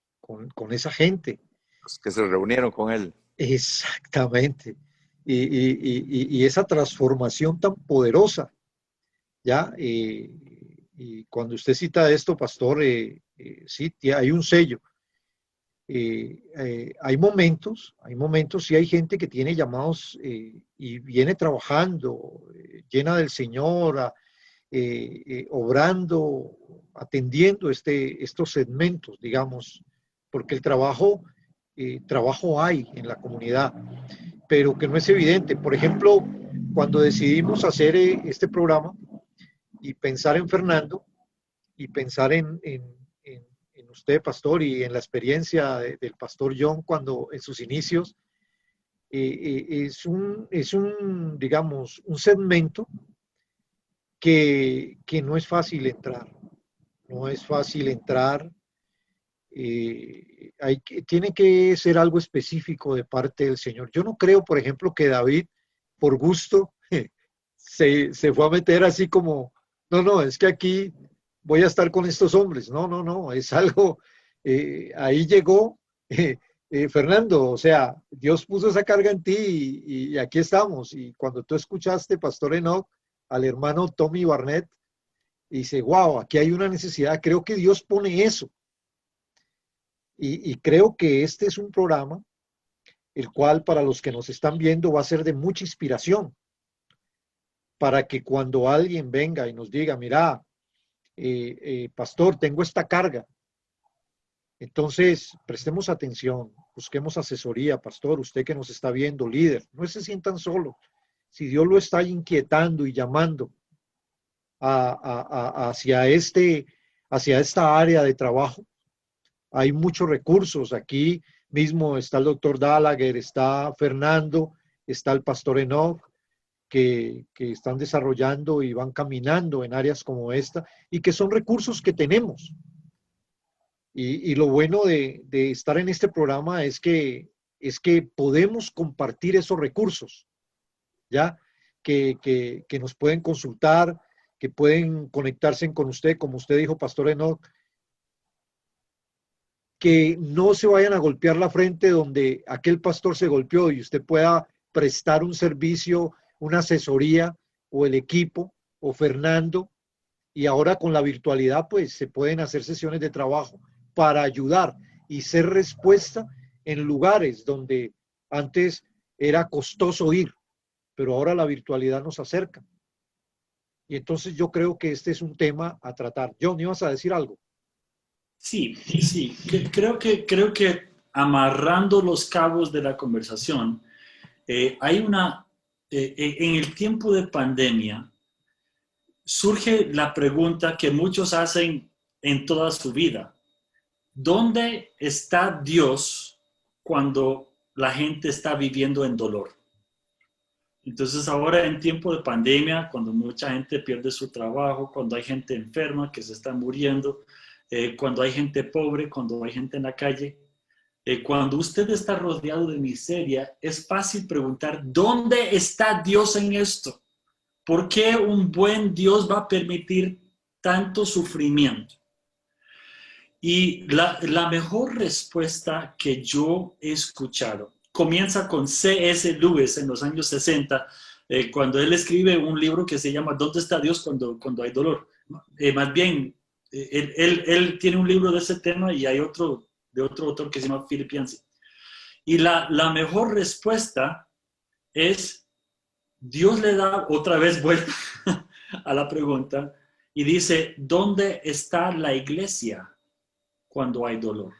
esa gente. Los que se reunieron con él. Exactamente. Y esa transformación tan poderosa. Ya, y cuando usted cita esto, pastor, sí, hay un sello. Hay momentos, y hay gente que tiene llamados y viene trabajando, llena del Señor, obrando, atendiendo estos segmentos, digamos, porque el trabajo hay en la comunidad, pero que no es evidente. Por ejemplo, cuando decidimos hacer este programa y pensar en Fernando y pensar en usted, pastor, y en la experiencia del pastor John cuando en sus inicios, es un, digamos, un segmento que no es fácil entrar. No es fácil entrar. Tiene que ser algo específico de parte del Señor. Yo no creo, por ejemplo, que David, por gusto, se fue a meter así como, no, es que aquí voy a estar con estos hombres. No, es algo, ahí llegó Fernando, o sea, Dios puso esa carga en ti y aquí estamos. Y cuando tú escuchaste, Pastor Enoch, al hermano Tommy Barnett, y dice, wow, aquí hay una necesidad, creo que Dios pone eso. Y creo que este es un programa, el cual para los que nos están viendo va a ser de mucha inspiración, para que cuando alguien venga y nos diga, mira, pastor, tengo esta carga, entonces prestemos atención, busquemos asesoría, pastor, usted que nos está viendo, líder, no se sientan solos. Si Dios lo está inquietando y llamando hacia esta área de trabajo, hay muchos recursos. Aquí mismo está el doctor Dallagher, está Fernando, está el pastor Enoch, que están desarrollando y van caminando en áreas como esta, y que son recursos que tenemos. Y lo bueno de estar en este programa es que podemos compartir esos recursos, ¿ya? Que nos pueden consultar, que pueden conectarse con usted, como usted dijo, pastor Enoch, que no se vayan a golpear la frente donde aquel pastor se golpeó y usted pueda prestar un servicio, una asesoría, o el equipo, o Fernando, Y ahora con la virtualidad, pues se pueden hacer sesiones de trabajo para ayudar y ser respuesta en lugares donde antes era costoso ir, pero ahora la virtualidad nos acerca. Y entonces yo creo que este es un tema a tratar. John, ¿ibas a decir algo? Sí, sí. Creo que amarrando los cabos de la conversación, hay en el tiempo de pandemia, surge la pregunta que muchos hacen en toda su vida. ¿Dónde está Dios cuando la gente está viviendo en dolor? Entonces ahora en tiempo de pandemia, cuando mucha gente pierde su trabajo, cuando hay gente enferma que se está muriendo, cuando hay gente pobre, cuando hay gente en la calle, cuando usted está rodeado de miseria, es fácil preguntar, ¿dónde está Dios en esto? ¿Por qué un buen Dios va a permitir tanto sufrimiento? Y la mejor respuesta que yo he escuchado comienza con C.S. Lewis en los años 60, cuando él escribe un libro que se llama ¿Dónde está Dios cuando hay dolor? Más bien, él tiene un libro de ese tema y hay otro de otro autor que se llama Philip Yancey. Y la mejor respuesta es, Dios le da otra vez vuelta a la pregunta y dice, ¿dónde está la iglesia cuando hay dolor?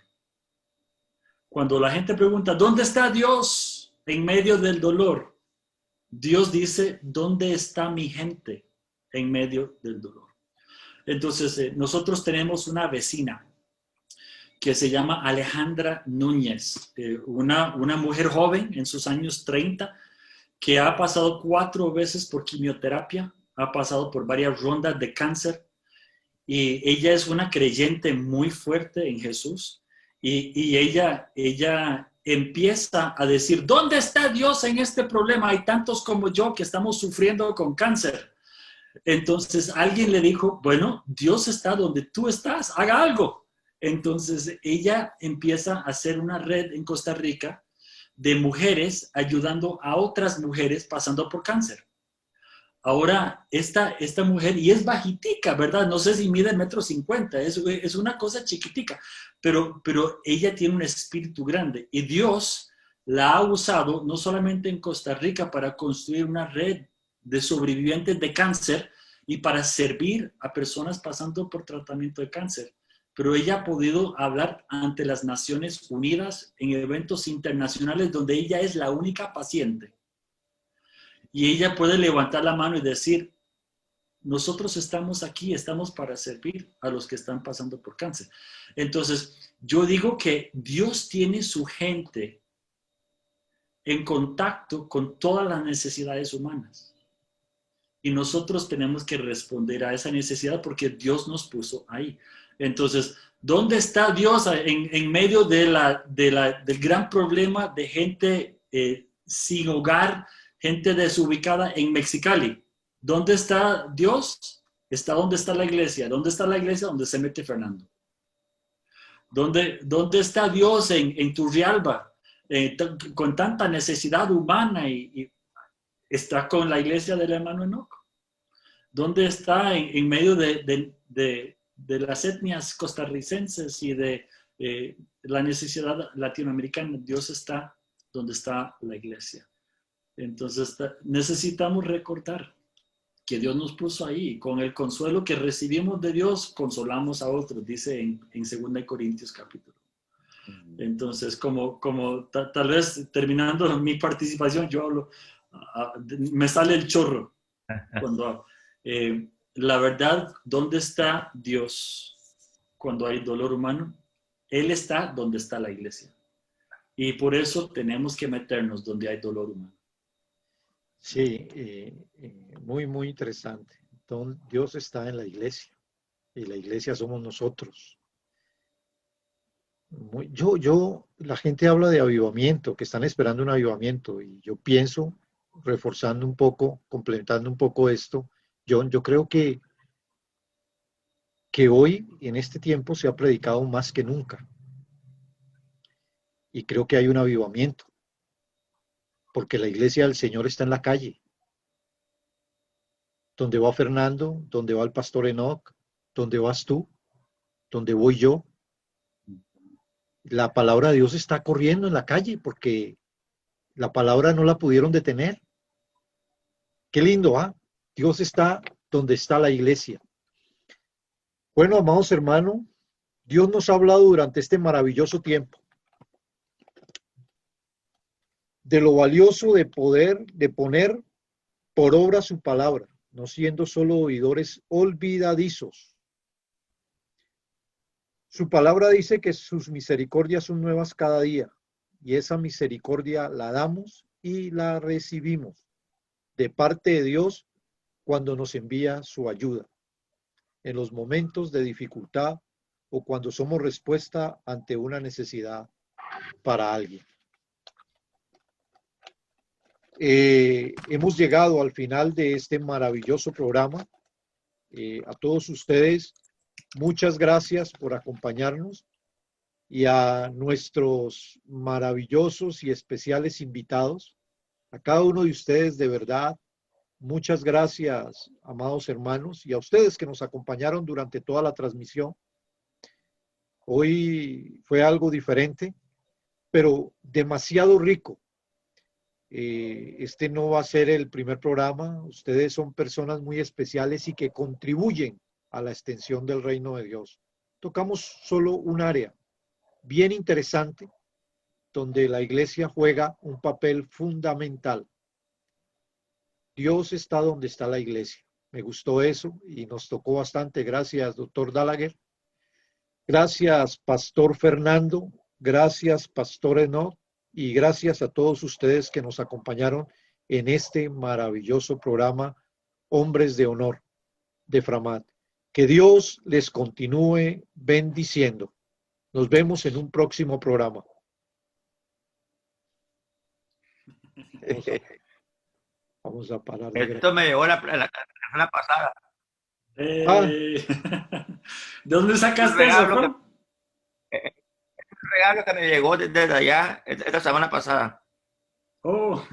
Cuando la gente pregunta, ¿dónde está Dios en medio del dolor? Dios dice, ¿dónde está mi gente en medio del dolor? Entonces, nosotros tenemos una vecina que se llama Alejandra Núñez, una mujer joven en sus años 30, que ha pasado 4 veces por quimioterapia, ha pasado por varias rondas de cáncer, y ella es una creyente muy fuerte en Jesús, y ella empieza a decir, ¿dónde está Dios en este problema? Hay tantos como yo que estamos sufriendo con cáncer. Entonces alguien le dijo, bueno, Dios está donde tú estás, haga algo. Entonces ella empieza a hacer una red en Costa Rica de mujeres ayudando a otras mujeres pasando por cáncer. Ahora, esta mujer, y es bajitica, ¿verdad? No sé si mide 1,50 m, es una cosa chiquitica, pero ella tiene un espíritu grande y Dios la ha usado no solamente en Costa Rica para construir una red de sobrevivientes de cáncer y para servir a personas pasando por tratamiento de cáncer, pero ella ha podido hablar ante las Naciones Unidas en eventos internacionales donde ella es la única paciente. Y ella puede levantar la mano y decir, nosotros estamos aquí, estamos para servir a los que están pasando por cáncer. Entonces, yo digo que Dios tiene su gente en contacto con todas las necesidades humanas. Y nosotros tenemos que responder a esa necesidad porque Dios nos puso ahí. Entonces, ¿dónde está Dios en medio del gran problema de gente sin hogar, gente desubicada en Mexicali? ¿Dónde está Dios? Está donde está la iglesia. ¿Dónde está la iglesia? Donde se mete Fernando. ¿Dónde está Dios en Turrialba? Con tanta necesidad humana y está con la iglesia del hermano Enoch. ¿Dónde está en medio de las etnias costarricenses y de la necesidad latinoamericana? Dios está donde está la iglesia. Entonces necesitamos recordar que Dios nos puso ahí. Con el consuelo que recibimos de Dios, consolamos a otros, dice en 2 Corintios capítulo. Entonces, como tal vez terminando mi participación, yo hablo, me sale el chorro cuando hablo. La verdad, ¿dónde está Dios cuando hay dolor humano? Él está donde está la iglesia. Y por eso tenemos que meternos donde hay dolor humano. Sí, muy, muy interesante. Entonces, Dios está en la iglesia y la iglesia somos nosotros. La gente habla de avivamiento, que están esperando un avivamiento, y yo pienso, reforzando un poco, complementando un poco esto, John, yo creo que hoy, en este tiempo, se ha predicado más que nunca. Y creo que hay un avivamiento, porque la iglesia del Señor está en la calle. donde va Fernando, donde va el pastor Enoch, donde vas tú, donde voy yo. La palabra de Dios está corriendo en la calle porque la palabra no la pudieron detener. Qué lindo, ¿ah? Dios está donde está la iglesia. Bueno, amados hermanos, Dios nos ha hablado durante este maravilloso tiempo de lo valioso de poner por obra su palabra, no siendo solo oidores olvidadizos. Su palabra dice que sus misericordias son nuevas cada día, y esa misericordia la damos y la recibimos de parte de Dios cuando nos envía su ayuda, en los momentos de dificultad o cuando somos respuesta ante una necesidad para alguien. Hemos llegado al final de este maravilloso programa. A todos ustedes, muchas gracias por acompañarnos, y a nuestros maravillosos y especiales invitados, a cada uno de ustedes, de verdad, muchas gracias, amados hermanos, y a ustedes que nos acompañaron durante toda la transmisión. Hoy fue algo diferente, pero demasiado rico. Este no va a ser el primer programa. Ustedes son personas muy especiales y que contribuyen a la extensión del reino de Dios. Tocamos solo un área bien interesante donde la iglesia juega un papel fundamental. Dios está donde está la iglesia. Me gustó eso y nos tocó bastante. Gracias, doctor Dalaguer. Gracias, pastor Fernando. Gracias, pastor Enoch. Y gracias a todos ustedes que nos acompañaron en este maravilloso programa Hombres de Honor de Framat. Que Dios les continúe bendiciendo. Nos vemos en un próximo programa. Vamos a parar de Esto me llegó la semana pasada. ¿De dónde sacaste eso, Juan? Un regalo que me llegó desde allá esta semana pasada. Oh.